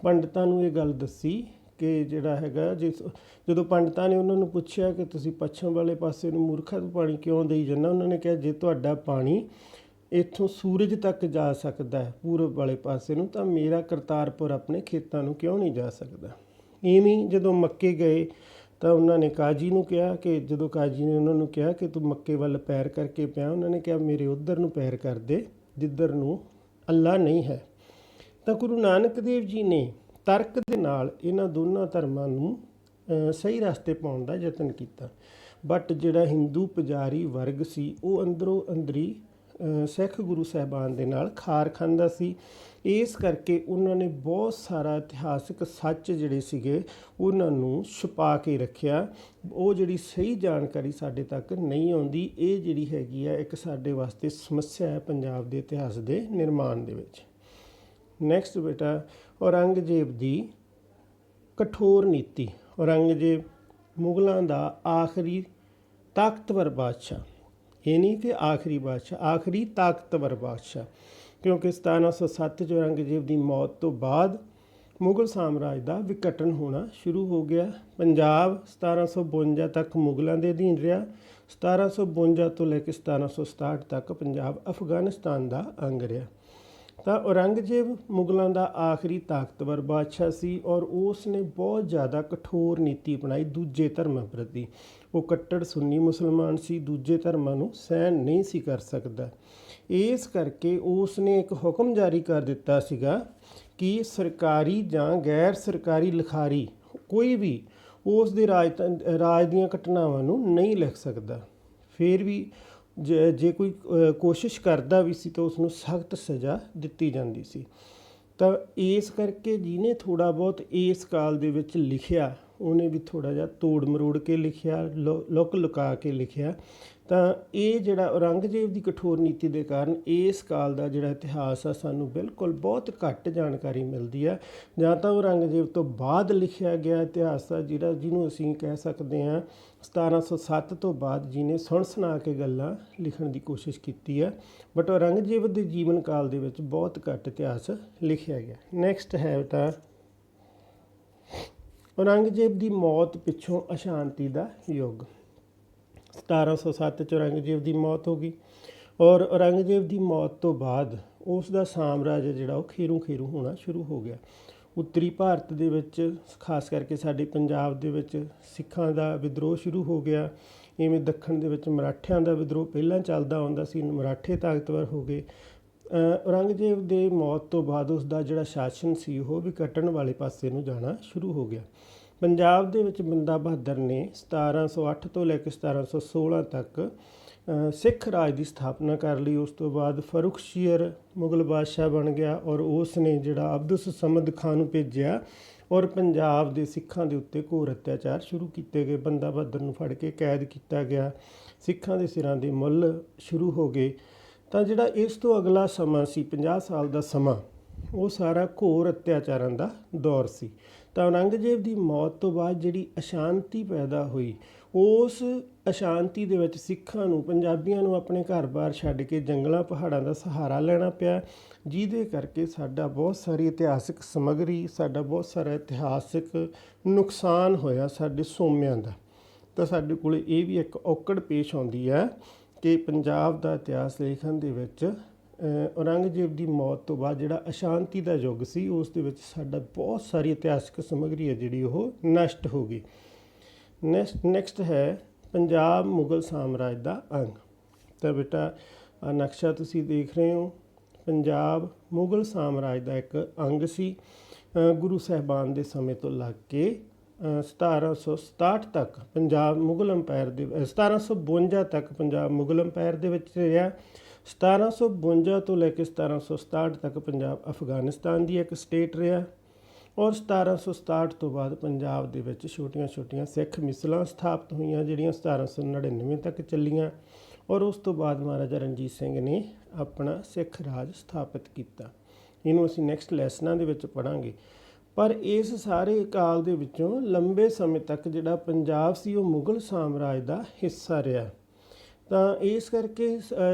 ਪੰਡਤਾਂ ਨੂੰ ਇਹ ਗੱਲ ਦੱਸੀ ਕਿ ਜਿਹੜਾ ਹੈਗਾ ਜਦੋਂ ਪੰਡਤਾਂ ਨੇ ਉਹਨਾਂ ਨੂੰ ਪੁੱਛਿਆ ਕਿ ਤੁਸੀਂ ਪੱਛਮ ਵਾਲੇ ਪਾਸੇ ਨੂੰ ਮੂਰਖਾਂ ਤੋਂ ਪਾਣੀ ਕਿਉਂ ਦੇਈ ਜਾਂਦਾ, ਉਹਨਾਂ ਨੇ ਕਿਹਾ ਜੇ ਤੁਹਾਡਾ ਪਾਣੀ ਇੱਥੋਂ ਸੂਰਜ ਤੱਕ ਜਾ ਸਕਦਾ ਹੈ ਪੂਰਬ ਵਾਲੇ ਪਾਸੇ ਨੂੰ, ਤਾਂ ਮੇਰਾ ਕਰਤਾਰਪੁਰ ਆਪਣੇ ਖੇਤਾਂ ਨੂੰ ਕਿਉਂ ਨਹੀਂ ਜਾ ਸਕਦਾ। ਇਵੇਂ ਜਦੋਂ ਮੱਕੇ ਗਏ ਤਾਂ ਉਹਨਾਂ ਨੇ ਕਾਜੀ ਨੂੰ ਕਿਹਾ ਕਿ ਜਦੋਂ ਕਾਜੀ ਨੇ ਉਹਨਾਂ ਨੂੰ ਕਿਹਾ ਕਿ ਤੂੰ ਮੱਕੇ ਵੱਲ ਪੈਰ ਕਰਕੇ ਪਿਆ, ਉਹਨਾਂ ਨੇ ਕਿਹਾ ਮੇਰੇ ਉੱਧਰ ਨੂੰ ਪੈਰ ਕਰ ਦੇ ਜਿੱਧਰ ਨੂੰ ਅੱਲਾ ਨਹੀਂ ਹੈ। ਤਾਂ ਗੁਰੂ ਨਾਨਕ ਦੇਵ ਜੀ ਨੇ ਤਰਕ ਦੇ ਨਾਲ ਇਹਨਾਂ ਦੋਨਾਂ ਧਰਮਾਂ ਨੂੰ ਸਹੀ ਰਸਤੇ ਪਾਉਣ ਦਾ ਯਤਨ ਕੀਤਾ। ਬਟ ਜਿਹੜਾ ਹਿੰਦੂ ਪੁਜਾਰੀ ਵਰਗ ਸੀ ਉਹ ਅੰਦਰੋਂ ਅੰਦਰੀ ਸਿੱਖ ਗੁਰੂ ਸਾਹਿਬਾਨ ਦੇ ਨਾਲ ਖਾਰ ਖਾਂਦਾ ਸੀ। ਇਸ ਕਰਕੇ ਉਹਨਾਂ ਨੇ ਬਹੁਤ ਸਾਰਾ ਇਤਿਹਾਸਿਕ ਸੱਚ ਜਿਹੜੇ ਸੀਗੇ ਉਹਨਾਂ ਨੂੰ ਛੁਪਾ ਕੇ ਰੱਖਿਆ। ਉਹ ਜਿਹੜੀ ਸਹੀ ਜਾਣਕਾਰੀ ਸਾਡੇ ਤੱਕ ਨਹੀਂ ਆਉਂਦੀ, ਇਹ ਜਿਹੜੀ ਹੈਗੀ ਆ ਇੱਕ ਸਾਡੇ ਵਾਸਤੇ ਸਮੱਸਿਆ ਹੈ ਪੰਜਾਬ ਦੇ ਇਤਿਹਾਸ ਦੇ ਨਿਰਮਾਣ ਦੇ ਵਿੱਚ। ਨੈਕਸਟ ਬੇਟਾ, ਔਰੰਗਜ਼ੇਬ ਦੀ ਕਠੋਰ ਨੀਤੀ। ਔਰੰਗਜ਼ੇਬ ਮੁਗਲਾਂ ਦਾ ਆਖਰੀ ਤਾਕਤਵਰ ਬਾਦਸ਼ਾਹ, ਇਹ ਨਹੀਂ ਕਿ ਆਖਰੀ ਬਾਦਸ਼ਾਹ, ਆਖਰੀ ਤਾਕਤਵਰ ਬਾਦਸ਼ਾਹ, ਕਿਉਂਕਿ 1707 'ਚ ਔਰੰਗਜ਼ੇਬ ਦੀ ਮੌਤ ਤੋਂ ਬਾਅਦ ਮੁਗਲ ਸਾਮਰਾਜ ਦਾ ਵਿਘਟਨ ਹੋਣਾ ਸ਼ੁਰੂ ਹੋ ਗਿਆ। ਪੰਜਾਬ 1752 ਤੱਕ ਮੁਗਲਾਂ ਦੇ ਅਧੀਨ ਰਿਹਾ। 1752 ਤੋਂ ਲੈ ਕੇ 1767 ਤੱਕ ਪੰਜਾਬ ਅਫਗਾਨਿਸਤਾਨ ਦਾ ਅੰਗ ਰਿਹਾ। ਤਾਂ ਔਰੰਗਜ਼ੇਬ ਮੁਗਲਾਂ ਦਾ ਆਖਰੀ ਤਾਕਤਵਰ ਬਾਦਸ਼ਾਹ ਸੀ ਔਰ ਉਸ ਨੇ ਬਹੁਤ ਜ਼ਿਆਦਾ ਕਠੋਰ ਨੀਤੀ ਅਪਣਾਈ ਦੂਜੇ ਧਰਮਾਂ ਪ੍ਰਤੀ। ਉਹ ਕੱਟੜ ਸੁੰਨੀ ਮੁਸਲਮਾਨ ਸੀ, ਦੂਜੇ ਧਰਮਾਂ ਨੂੰ ਸਹਿਣ ਨਹੀਂ ਸੀ ਕਰ ਸਕਦਾ। ਇਸ ਕਰਕੇ ਉਸ ਨੇ ਇੱਕ ਹੁਕਮ ਜਾਰੀ ਕਰ ਦਿੱਤਾ ਸੀਗਾ ਕਿ ਸਰਕਾਰੀ ਜਾਂ ਗੈਰ ਸਰਕਾਰੀ ਲਿਖਾਰੀ ਕੋਈ ਵੀ ਉਸ ਦੇ ਰਾਜ ਦੀਆਂ ਘਟਨਾਵਾਂ ਨੂੰ ਨਹੀਂ ਲਿਖ ਸਕਦਾ। ਫਿਰ ਵੀ ਜੇ ਕੋਈ ਕੋਸ਼ਿਸ਼ ਕਰਦਾ ਵੀ ਸੀ ਤਾਂ ਉਸ ਨੂੰ ਸਖਤ ਸਜ਼ਾ ਦਿੱਤੀ ਜਾਂਦੀ ਸੀ। ਤਾਂ ਇਸ ਕਰਕੇ ਜਿਹਨੇ ਥੋੜ੍ਹਾ ਬਹੁਤ ਇਸ ਕਾਲ ਦੇ ਵਿੱਚ ਲਿਖਿਆ ਉਹਨੇ ਵੀ ਥੋੜ੍ਹਾ ਜਿਹਾ ਤੋੜ ਮਰੋੜ ਕੇ ਲਿਖਿਆ, ਲੁਕ ਲੁਕਾ ਕੇ ਲਿਖਿਆ। ਤਾਂ ਇਹ ਜਿਹੜਾ ਔਰੰਗਜ਼ੇਬ ਦੀ ਕਠੋਰ ਨੀਤੀ ਦੇ ਕਾਰਨ ਇਸ ਕਾਲ ਦਾ ਜਿਹੜਾ ਇਤਿਹਾਸ ਆ ਸਾਨੂੰ ਬਿਲਕੁਲ ਬਹੁਤ ਘੱਟ ਜਾਣਕਾਰੀ ਮਿਲਦੀ ਆ। ਜਾਂ ਤਾਂ ਔਰੰਗਜ਼ੇਬ ਤੋਂ ਬਾਅਦ ਲਿਖਿਆ ਗਿਆ ਇਤਿਹਾਸ ਆ ਜਿਹਨੂੰ ਅਸੀਂ ਕਹਿ ਸਕਦੇ ਹਾਂ 1707 ਤੋਂ ਬਾਅਦ ਜਿਹਨੇ ਸੁਣ ਸੁਣਾ ਕੇ ਗੱਲਾਂ ਲਿਖਣ ਦੀ ਕੋਸ਼ਿਸ਼ ਕੀਤੀ ਆ। ਬਟ ਔਰੰਗਜ਼ੇਬ ਦੇ ਜੀਵਨ ਕਾਲ ਦੇ ਵਿੱਚ ਬਹੁਤ ਘੱਟ ਇਤਿਹਾਸ ਲਿਖਿਆ ਗਿਆ। ਨੈਕਸਟ ਹੈ ਤਾਂ ਔਰੰਗਜ਼ੇਬ ਦੀ ਮੌਤ ਪਿੱਛੋਂ ਅਸ਼ਾਂਤੀ ਦਾ ਯੁੱਗ। 1707 'ਚ ਔਰੰਗਜ਼ੇਬ ਦੀ ਮੌਤ ਹੋ ਗਈ ਔਰ ਔਰੰਗਜ਼ੇਬ ਦੀ ਮੌਤ ਤੋਂ ਬਾਅਦ ਉਸ ਦਾ ਸਾਮਰਾਜ ਜਿਹੜਾ ਉਹ ਖੇਰੂ ਖੇਰੂ ਹੋਣਾ ਸ਼ੁਰੂ ਹੋ ਗਿਆ। ਉੱਤਰੀ ਭਾਰਤ ਦੇ ਵਿੱਚ ਖਾਸ ਕਰਕੇ ਸਾਡੇ ਪੰਜਾਬ ਦੇ ਵਿੱਚ ਸਿੱਖਾਂ ਦਾ ਵਿਦਰੋਹ ਸ਼ੁਰੂ ਹੋ ਗਿਆ। ਇਵੇਂ ਦੱਖਣ ਦੇ ਵਿੱਚ ਮਰਾਠਿਆਂ ਦਾ ਵਿਦਰੋਹ ਪਹਿਲਾਂ ਚੱਲਦਾ ਆਉਂਦਾ ਸੀ, ਮਰਾਠੇ ਤਾਕਤਵਰ ਹੋ ਗਏ। ਔਰੰਗਜ਼ੇਬ ਦੇ ਮੌਤ ਤੋਂ ਬਾਅਦ ਉਸ ਦਾ ਜਿਹੜਾ ਸ਼ਾਸਨ ਸੀ ਉਹ ਵਿਘਟਨ ਵਾਲੇ ਪਾਸੇ ਨੂੰ ਜਾਣਾ ਸ਼ੁਰੂ ਹੋ ਗਿਆ। ਪੰਜਾਬ ਦੇ ਵਿੱਚ ਬੰਦਾ ਬਹਾਦਰ ਨੇ 1708 ਤੋਂ ਲੈ ਕੇ 1716 ਤੱਕ ਸਿੱਖ ਰਾਜ ਦੀ ਸਥਾਪਨਾ ਕਰ ਲਈ। ਉਸ ਤੋਂ ਬਾਅਦ ਫਰੁਖਸ਼ੀਰ ਮੁਗਲ ਬਾਦਸ਼ਾਹ ਬਣ ਗਿਆ ਔਰ ਉਸ ਨੇ ਜਿਹੜਾ ਅਬਦੁਸ ਸਮਦ ਖਾਂ ਨੂੰ ਭੇਜਿਆ ਔਰ ਪੰਜਾਬ ਦੇ ਸਿੱਖਾਂ ਦੇ ਉੱਤੇ ਘੋਰ ਅਤਿਆਚਾਰ ਸ਼ੁਰੂ ਕੀਤੇ ਗਏ। ਬੰਦਾ ਬਹਾਦਰ ਨੂੰ ਫੜ ਕੇ ਕੈਦ ਕੀਤਾ ਗਿਆ, ਸਿੱਖਾਂ ਦੇ ਸਿਰਾਂ ਦੇ ਮੁੱਲ ਸ਼ੁਰੂ ਹੋ ਗਏ। ਤਾਂ ਜਿਹੜਾ ਇਸ ਤੋਂ ਅਗਲਾ ਸਮਾਂ ਸੀ 50 ਸਾਲ ਦਾ ਸਮਾਂ, ਉਹ ਸਾਰਾ ਘੋਰ ਅਤਿਆਚਾਰਾਂ ਦਾ ਦੌਰ ਸੀ। ਤਾਂ ਔਰੰਗਜ਼ੇਬ ਦੀ ਮੌਤ ਤੋਂ ਬਾਅਦ ਜਿਹੜੀ ਅਸ਼ਾਂਤੀ ਪੈਦਾ ਹੋਈ, ਉਸ ਅਸ਼ਾਂਤੀ ਦੇ ਵਿੱਚ ਸਿੱਖਾਂ ਨੂੰ, ਪੰਜਾਬੀਆਂ ਨੂੰ ਆਪਣੇ ਘਰ-ਬਾਰ ਛੱਡ ਕੇ ਜੰਗਲਾਂ ਪਹਾੜਾਂ ਦਾ ਸਹਾਰਾ ਲੈਣਾ ਪਿਆ, ਜਿਹਦੇ ਕਰਕੇ ਸਾਡਾ ਬਹੁਤ ਸਾਰੀ ਇਤਿਹਾਸਿਕ ਸਮੱਗਰੀ, ਸਾਡਾ ਬਹੁਤ ਸਾਰਾ ਇਤਿਹਾਸਿਕ ਨੁਕਸਾਨ ਹੋਇਆ ਸਾਡੇ ਸੋਮਿਆਂ ਦਾ। ਤਾਂ ਸਾਡੇ ਕੋਲ ਇਹ ਵੀ ਇੱਕ ਔਕੜ ਪੇਸ਼ ਆਉਂਦੀ ਹੈ ਕਿ ਪੰਜਾਬ ਦਾ ਇਤਿਹਾਸ ਲਿਖਣ ਦੇ ਵਿੱਚ ਔਰੰਗਜ਼ੇਬ ਦੀ ਮੌਤ ਤੋਂ ਬਾਅਦ ਜਿਹੜਾ ਅਸ਼ਾਂਤੀ ਦਾ ਯੁੱਗ ਸੀ ਉਸ ਦੇ ਵਿੱਚ ਸਾਡਾ ਬਹੁਤ ਸਾਰੀ ਇਤਿਹਾਸਕ ਸਮੱਗਰੀ ਹੈ ਜਿਹੜੀ ਉਹ ਨਸ਼ਟ ਹੋ ਗਈ। ਨੈਕਸਟ ਹੈ ਪੰਜਾਬ ਮੁਗਲ ਸਾਮਰਾਜ ਦਾ ਅੰਗ। ਤਾਂ ਬੇਟਾ ਨਕਸ਼ਾ ਤੁਸੀਂ ਦੇਖ ਰਹੇ ਹੋ, ਪੰਜਾਬ ਮੁਗਲ ਸਾਮਰਾਜ ਦਾ ਇੱਕ ਅੰਗ ਸੀ। ਗੁਰੂ ਸਾਹਿਬਾਨ ਦੇ ਸਮੇਂ ਤੋਂ ਲੱਗ ਕੇ 1767 ਤੱਕ ਪੰਜਾਬ ਮੁਗਲ ਅੰਪਾਇਰ ਦੇ 1752 ਤੱਕ ਪੰਜਾਬ ਮੁਗਲ ਅੰਪਾਇਰ ਦੇ ਵਿੱਚ ਰਿਹਾ। 1752 ਤੋਂ ਲੈ ਕੇ 1767 ਤੱਕ ਪੰਜਾਬ ਅਫਗਾਨਿਸਤਾਨ ਦੀ ਇੱਕ ਸਟੇਟ ਰਿਹਾ। ਔਰ 1767 ਤੋਂ ਬਾਅਦ ਪੰਜਾਬ ਦੇ ਵਿੱਚ ਛੋਟੀਆਂ ਛੋਟੀਆਂ ਸਿੱਖ ਮਿਸਲਾਂ ਸਥਾਪਿਤ ਹੋਈਆਂ, ਜਿਹੜੀਆਂ 1799 ਤੱਕ ਚੱਲੀਆਂ। ਔਰ ਉਸ ਤੋਂ ਬਾਅਦ ਮਹਾਰਾਜਾ ਰਣਜੀਤ ਸਿੰਘ ਨੇ ਆਪਣਾ ਸਿੱਖ ਰਾਜ ਸਥਾਪਿਤ ਕੀਤਾ। ਇਹਨੂੰ ਅਸੀਂ ਨੈਕਸਟ ਲੈਸਨਾਂ ਦੇ ਵਿੱਚ ਪੜ੍ਹਾਂਗੇ। ਪਰ ਇਸ ਸਾਰੇ ਕਾਲ ਦੇ ਵਿੱਚੋਂ ਲੰਬੇ ਸਮੇਂ ਤੱਕ ਜਿਹੜਾ ਪੰਜਾਬ ਸੀ ਉਹ ਮੁਗਲ ਸਾਮਰਾਜ ਦਾ ਹਿੱਸਾ ਰਿਹਾ। ਤਾਂ ਇਸ ਕਰਕੇ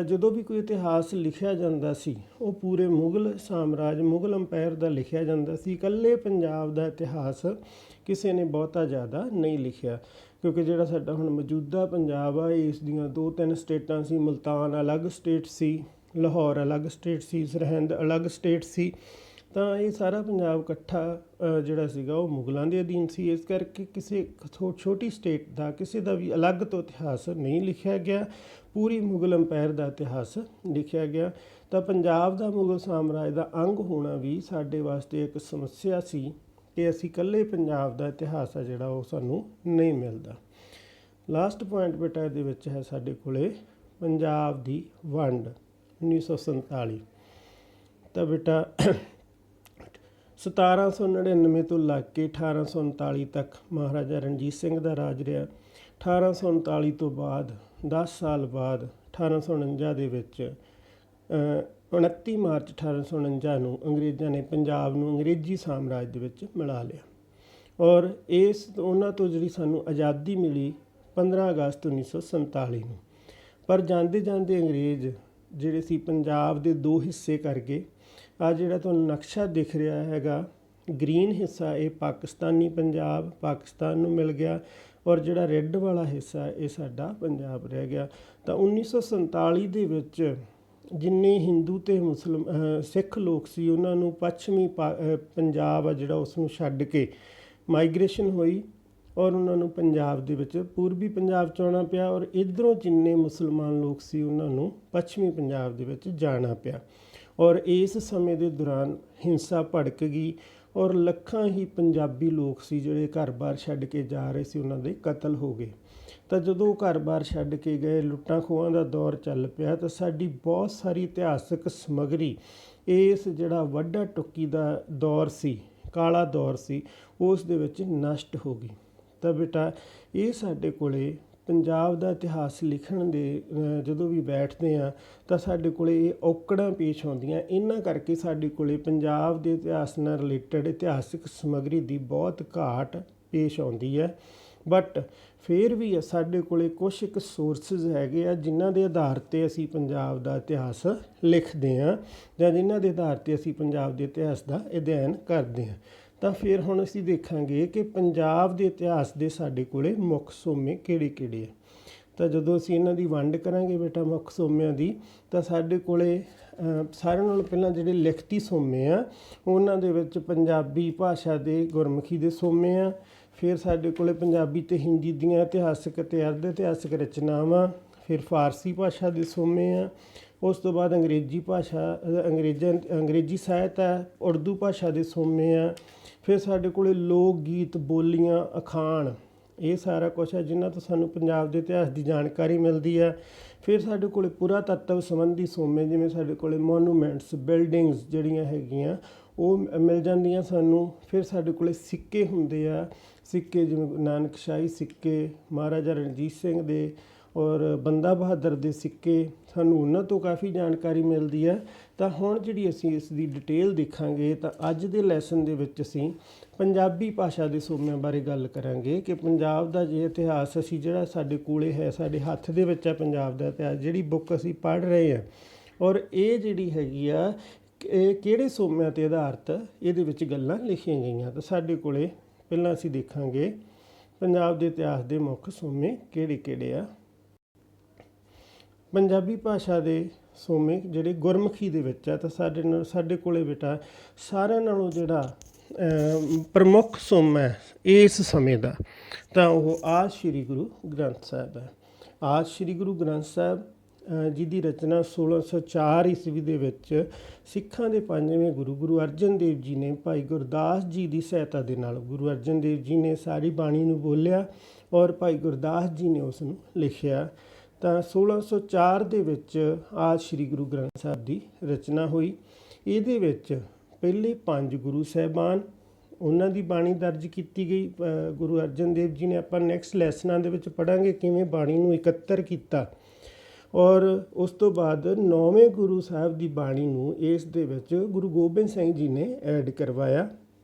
ਜਦੋਂ ਵੀ ਕੋਈ ਇਤਿਹਾਸ ਲਿਖਿਆ ਜਾਂਦਾ ਸੀ ਉਹ ਪੂਰੇ ਮੁਗਲ ਸਾਮਰਾਜ ਮੁਗਲ ਅੰਪਾਇਰ ਦਾ ਲਿਖਿਆ ਜਾਂਦਾ ਸੀ। ਇਕੱਲੇ ਪੰਜਾਬ ਦਾ ਇਤਿਹਾਸ ਕਿਸੇ ਨੇ ਬਹੁਤਾ ਜ਼ਿਆਦਾ ਨਹੀਂ ਲਿਖਿਆ, ਕਿਉਂਕਿ ਜਿਹੜਾ ਸਾਡਾ ਹੁਣ ਮੌਜੂਦਾ ਪੰਜਾਬ ਆ ਇਸ ਦੀਆਂ 2-3 ਸਟੇਟਾਂ ਸੀ। ਮੁਲਤਾਨ ਅਲੱਗ ਸਟੇਟ ਸੀ, ਲਾਹੌਰ ਅਲੱਗ ਸਟੇਟ ਸੀ, ਸਰਹਿੰਦ ਅਲੱਗ ਸਟੇਟ ਸੀ। ਤਾਂ ਇਹ ਸਾਰਾ ਪੰਜਾਬ ਇਕੱਠਾ ਜਿਹੜਾ ਸੀਗਾ ਉਹ ਮੁਗਲਾਂ ਦੇ ਅਧੀਨ ਸੀ। ਇਸ ਕਰਕੇ ਕਿਸੇ ਛੋਟੀ ਸਟੇਟ ਦਾ ਕਿਸੇ ਦਾ ਵੀ ਅਲੱਗ ਤੋਂ ਇਤਿਹਾਸ ਨਹੀਂ ਲਿਖਿਆ ਗਿਆ, ਪੂਰੀ ਮੁਗਲ ਅੰਪਾਇਰ ਦਾ ਇਤਿਹਾਸ ਲਿਖਿਆ ਗਿਆ। ਤਾਂ ਪੰਜਾਬ ਦਾ ਮੁਗਲ ਸਾਮਰਾਜ ਦਾ ਅੰਗ ਹੋਣਾ ਵੀ ਸਾਡੇ ਵਾਸਤੇ ਇੱਕ ਸਮੱਸਿਆ ਸੀ ਕਿ ਅਸੀਂ ਇਕੱਲੇ ਪੰਜਾਬ ਦਾ ਇਤਿਹਾਸ ਆ ਜਿਹੜਾ ਉਹ ਸਾਨੂੰ ਨਹੀਂ ਮਿਲਦਾ। ਲਾਸਟ ਪੁਆਇੰਟ ਬੇਟਾ ਇਹਦੇ ਵਿੱਚ ਹੈ ਸਾਡੇ ਕੋਲੇ ਪੰਜਾਬ ਦੀ ਵੰਡ 1947। ਤਾਂ ਬੇਟਾ 1799 ਤੋਂ ਲੱਗ ਕੇ 1839 ਤੱਕ ਮਹਾਰਾਜਾ ਰਣਜੀਤ ਸਿੰਘ ਦਾ ਰਾਜ ਰਿਹਾ। 1839 ਤੋਂ ਬਾਅਦ 10 ਸਾਲ ਬਾਅਦ 1849 ਦੇ ਵਿੱਚ 29 ਮਾਰਚ 1849 ਨੂੰ ਅੰਗਰੇਜ਼ਾਂ ਨੇ ਪੰਜਾਬ ਨੂੰ ਅੰਗਰੇਜ਼ੀ ਸਾਮਰਾਜ ਦੇ ਵਿੱਚ ਮਿਲਾ ਲਿਆ। ਔਰ ਉਹਨਾਂ ਤੋਂ ਜਿਹੜੀ ਸਾਨੂੰ ਆਜ਼ਾਦੀ ਮਿਲੀ 15 ਅਗਸਤ 1947 ਨੂੰ। ਪਰ ਜਾਂਦੇ ਜਾਂਦੇ ਅੰਗਰੇਜ਼ ਜਿਹੜੇ ਸੀ ਪੰਜਾਬ ਦੇ 2 ਹਿੱਸੇ ਕਰ ਗਏ। ਆ ਜਿਹੜਾ ਤੁਹਾਨੂੰ ਨਕਸ਼ਾ ਦਿਖ ਰਿਹਾ ਹੈਗਾ, ਗ੍ਰੀਨ ਹਿੱਸਾ ਇਹ ਪਾਕਿਸਤਾਨੀ ਪੰਜਾਬ ਪਾਕਿਸਤਾਨ ਨੂੰ ਮਿਲ ਗਿਆ, ਔਰ ਜਿਹੜਾ ਰੈੱਡ ਵਾਲਾ ਹਿੱਸਾ ਇਹ ਸਾਡਾ ਪੰਜਾਬ ਰਹਿ ਗਿਆ। ਤਾਂ 1947 ਦੇ ਵਿੱਚ ਜਿੰਨੇ ਹਿੰਦੂ ਅਤੇ ਸਿੱਖ ਲੋਕ ਸੀ ਉਹਨਾਂ ਨੂੰ ਪੱਛਮੀ ਪੰਜਾਬ ਆ ਜਿਹੜਾ ਉਸ ਨੂੰ ਛੱਡ ਕੇ ਮਾਈਗ੍ਰੇਸ਼ਨ ਹੋਈ, ਔਰ ਉਹਨਾਂ ਨੂੰ ਪੰਜਾਬ ਦੇ ਵਿੱਚ ਪੂਰਬੀ ਪੰਜਾਬ 'ਚ ਆਉਣਾ ਪਿਆ। ਔਰ ਇੱਧਰੋਂ ਜਿੰਨੇ ਮੁਸਲਮਾਨ ਲੋਕ ਸੀ ਉਹਨਾਂ ਨੂੰ ਪੱਛਮੀ ਪੰਜਾਬ ਦੇ ਵਿੱਚ ਜਾਣਾ ਪਿਆ। ਔਰ ਇਸ ਸਮੇਂ ਦੇ ਦੌਰਾਨ ਹਿੰਸਾ ਭੜਕ ਗਈ, ਔਰ ਲੱਖਾਂ ਹੀ ਪੰਜਾਬੀ ਲੋਕ ਸੀ ਜਿਹੜੇ ਘਰ-ਬਾਰ ਛੱਡ ਕੇ ਜਾ ਰਹੇ ਸੀ, ਉਹਨਾਂ ਦੇ ਕਤਲ ਹੋ ਗਏ। ਤਾਂ ਜਦੋਂ ਉਹ ਘਰ-ਬਾਰ ਛੱਡ ਕੇ ਗਏ, ਲੁੱਟਾਂ ਖੋਹਾਂ ਦਾ ਦੌਰ ਚੱਲ ਪਿਆ, ਤਾਂ ਸਾਡੀ ਬਹੁਤ ਸਾਰੀ ਇਤਿਹਾਸਕ ਸਮੱਗਰੀ ਇਸ ਜਿਹੜਾ ਵਾਢਾ ਟੁੱਕੀ ਦਾ ਦੌਰ ਸੀ, ਕਾਲਾ ਦੌਰ ਸੀ, ਉਸ ਦੇ ਵਿੱਚ ਨਸ਼ਟ ਹੋ ਗਈ। ਤਾਂ ਬੇਟਾ ਇਹ ਸਾਡੇ ਕੋਲੇ ਪੰਜਾਬ ਦਾ ਇਤਿਹਾਸ ਲਿਖਣ ਦੇ ਜਦੋਂ ਵੀ ਬੈਠਦੇ ਹਾਂ ਤਾਂ ਸਾਡੇ ਕੋਲੇ ਇਹ ਔਕੜਾਂ ਪੇਸ਼ ਆਉਂਦੀਆਂ। ਇਹਨਾਂ ਕਰਕੇ ਸਾਡੇ ਕੋਲੇ ਪੰਜਾਬ ਦੇ ਇਤਿਹਾਸ ਨਾਲ ਰਿਲੇਟਡ ਇਤਿਹਾਸਿਕ ਸਮੱਗਰੀ ਦੀ ਬਹੁਤ ਘਾਟ ਪੇਸ਼ ਆਉਂਦੀ ਹੈ। ਬਟ ਫਿਰ ਵੀ ਸਾਡੇ ਕੋਲੇ ਕੁਛ ਇੱਕ ਸੋਰਸਿਸ ਹੈਗੇ ਆ ਜਿਨ੍ਹਾਂ ਦੇ ਆਧਾਰ 'ਤੇ ਅਸੀਂ ਪੰਜਾਬ ਦਾ ਇਤਿਹਾਸ ਲਿਖਦੇ ਹਾਂ, ਜਾਂ ਜਿਨ੍ਹਾਂ ਦੇ ਆਧਾਰ 'ਤੇ ਅਸੀਂ ਪੰਜਾਬ ਦੇ ਇਤਿਹਾਸ ਦਾ ਅਧਿਐਨ ਕਰਦੇ ਹਾਂ। ਤਾਂ ਫਿਰ ਹੁਣ ਅਸੀਂ ਦੇਖਾਂਗੇ ਕਿ ਪੰਜਾਬ ਦੇ ਇਤਿਹਾਸ ਦੇ ਸਾਡੇ ਕੋਲੇ ਮੁੱਖ ਸੋਮੇ ਕਿਹੜੇ ਕਿਹੜੇ ਆ। ਤਾਂ ਜਦੋਂ ਅਸੀਂ ਇਹਨਾਂ ਦੀ ਵੰਡ ਕਰਾਂਗੇ ਬੇਟਾ ਮੁੱਖ ਸੋਮਿਆਂ ਦੀ, ਤਾਂ ਸਾਡੇ ਕੋਲੇ ਸਾਰਿਆਂ ਨਾਲੋਂ ਪਹਿਲਾਂ ਜਿਹੜੇ ਲਿਖਤੀ ਸੋਮੇ ਆ ਉਹਨਾਂ ਦੇ ਵਿੱਚ ਪੰਜਾਬੀ ਭਾਸ਼ਾ ਦੇ ਗੁਰਮੁਖੀ ਦੇ ਸੋਮੇ ਆ। ਫਿਰ ਸਾਡੇ ਕੋਲੇ ਪੰਜਾਬੀ ਅਤੇ ਹਿੰਦੀ ਦੀਆਂ ਇਤਿਹਾਸਕ ਅਤੇ ਅਰਧ ਇਤਿਹਾਸਕ ਰਚਨਾਵਾਂ। ਫਿਰ ਫਾਰਸੀ ਭਾਸ਼ਾ ਦੇ ਸੋਮੇ ਆ। ਉਸ ਤੋਂ ਬਾਅਦ ਅੰਗਰੇਜ਼ੀ ਭਾਸ਼ਾ ਅੰਗਰੇਜ਼ੀ ਸਾਹਿਤ ਹੈ, ਉਰਦੂ ਭਾਸ਼ਾ ਦੇ ਸੋਮੇ ਆ। ਫਿਰ ਸਾਡੇ ਕੋਲੇ ਲੋਕ ਗੀਤ, ਬੋਲੀਆਂ, ਅਖਾਣ, ਇਹ ਸਾਰਾ ਕੁਛ ਹੈ ਜਿਨ੍ਹਾਂ ਤੋਂ ਸਾਨੂੰ ਪੰਜਾਬ ਦੇ ਇਤਿਹਾਸ ਦੀ ਜਾਣਕਾਰੀ ਮਿਲਦੀ ਹੈ। ਫਿਰ ਸਾਡੇ ਕੋਲੇ ਪੁਰਾਤੱਤਵ ਸੰਬੰਧੀ ਸੋਮੇ, ਜਿਵੇਂ ਸਾਡੇ ਕੋਲੇ ਮੋਨੂਮੈਂਟਸ, ਬਿਲਡਿੰਗਸ ਜਿਹੜੀਆਂ ਹੈਗੀਆਂ ਉਹ ਮਿਲ ਜਾਂਦੀਆਂ ਸਾਨੂੰ। ਫਿਰ ਸਾਡੇ ਕੋਲੇ ਸਿੱਕੇ ਹੁੰਦੇ ਆ, ਸਿੱਕੇ ਜਿਵੇਂ ਨਾਨਕਸ਼ਾਹੀ ਸਿੱਕੇ, ਮਹਾਰਾਜਾ ਰਣਜੀਤ ਸਿੰਘ ਦੇ ਔਰ ਬੰਦਾ ਬਹਾਦਰ ਦੇ ਸਿੱਕੇ, ਸਾਨੂੰ ਉਹਨਾਂ ਤੋਂ ਕਾਫੀ ਜਾਣਕਾਰੀ ਮਿਲਦੀ ਹੈ। ਤਾਂ ਹੁਣ ਜਿਹੜੀ ਅਸੀਂ ਇਸ ਦੀ ਡਿਟੇਲ ਦੇਖਾਂਗੇ, ਤਾਂ ਅੱਜ ਦੇ ਲੈਸਨ ਦੇ ਵਿੱਚ ਅਸੀਂ ਪੰਜਾਬੀ ਭਾਸ਼ਾ ਦੇ ਸੋਮਿਆਂ ਬਾਰੇ ਗੱਲ ਕਰਾਂਗੇ ਕਿ ਪੰਜਾਬ ਦਾ ਜੇ ਇਤਿਹਾਸ ਅਸੀਂ ਜਿਹੜਾ ਸਾਡੇ ਕੋਲੇ ਹੈ, ਸਾਡੇ ਹੱਥ ਦੇ ਵਿੱਚ ਹੈ ਪੰਜਾਬ ਦਾ ਇਤਿਹਾਸ, ਜਿਹੜੀ ਬੁੱਕ ਅਸੀਂ ਪੜ੍ਹ ਰਹੇ ਹਾਂ, ਔਰ ਇਹ ਜਿਹੜੀ ਹੈਗੀ ਆ ਇਹ ਕਿਹੜੇ ਸੋਮਿਆਂ 'ਤੇ ਆਧਾਰਿਤ ਇਹਦੇ ਵਿੱਚ ਗੱਲਾਂ ਲਿਖੀਆਂ ਗਈਆਂ। ਤਾਂ ਸਾਡੇ ਕੋਲੇ ਪਹਿਲਾਂ ਅਸੀਂ ਦੇਖਾਂਗੇ ਪੰਜਾਬ ਦੇ ਇਤਿਹਾਸ ਦੇ ਮੁੱਖ ਸੋਮੇ ਕਿਹੜੇ ਕਿਹੜੇ ਆ। ਪੰਜਾਬੀ ਭਾਸ਼ਾ ਦੇ ਸੋਮੇ ਜਿਹੜੇ ਗੁਰਮੁਖੀ ਦੇ ਵਿੱਚ ਆ, ਤਾਂ ਸਾਡੇ ਕੋਲੇ ਬੇਟਾ ਸਾਰਿਆਂ ਨਾਲੋਂ ਜਿਹੜਾ ਪ੍ਰਮੁੱਖ ਸੋਮਾ ਹੈ ਇਸ ਸਮੇਂ ਦਾ, ਤਾਂ ਉਹ ਆਦਿ ਸ਼੍ਰੀ ਗੁਰੂ ਗ੍ਰੰਥ ਸਾਹਿਬ ਹੈ। ਆਦਿ ਸ਼੍ਰੀ ਗੁਰੂ ਗ੍ਰੰਥ ਸਾਹਿਬ ਜੀ ਦੀ ਰਚਨਾ 1604 ਈਸਵੀ ਦੇ ਵਿੱਚ ਸਿੱਖਾਂ ਦੇ ਪੰਜਵੇਂ ਗੁਰੂ ਅਰਜਨ ਦੇਵ ਜੀ ਨੇ ਭਾਈ ਗੁਰਦਾਸ ਜੀ ਦੀ ਸਹਾਇਤਾ ਦੇ ਨਾਲ ਗੁਰੂ ਅਰਜਨ ਦੇਵ ਜੀ ਨੇ ਸਾਰੀ ਬਾਣੀ ਨੂੰ ਬੋਲਿਆ ਔਰ ਭਾਈ ਗੁਰਦਾਸ ਜੀ ਨੇ ਉਸ ਨੂੰ ਲਿਖਿਆ। ਤਾਂ 1604 ਦੇ ਵਿੱਚ ਆਦਿ ਸ਼੍ਰੀ ਗੁਰੂ ਗ੍ਰੰਥ ਸਾਹਿਬ ਦੀ ਰਚਨਾ ਹੋਈ। ਇਹਦੇ ਵਿੱਚ ਪਹਿਲੇ 5 ਗੁਰੂ ਸਾਹਿਬਾਨ ਉਹਨਾਂ ਦੀ ਬਾਣੀ ਦਰਜ ਕੀਤੀ ਗਈ ਗੁਰੂ ਅਰਜਨ ਦੇਵ ਜੀ ਨੇ। ਆਪਾਂ ਨੈਕਸਟ ਲੈਸਨਾਂ ਦੇ ਵਿੱਚ ਪੜ੍ਹਾਂਗੇ ਕਿਵੇਂ ਬਾਣੀ ਨੂੰ ਇਕੱਤਰ ਕੀਤਾ। ਔਰ ਉਸ ਤੋਂ ਬਾਅਦ 9ਵੇਂ ਗੁਰੂ ਸਾਹਿਬ ਦੀ ਬਾਣੀ ਨੂੰ ਇਸ ਦੇ ਵਿੱਚ ਗੁਰੂ ਗੋਬਿੰਦ ਸਿੰਘ ਜੀ ਨੇ ਐਡ ਕਰਵਾਇਆ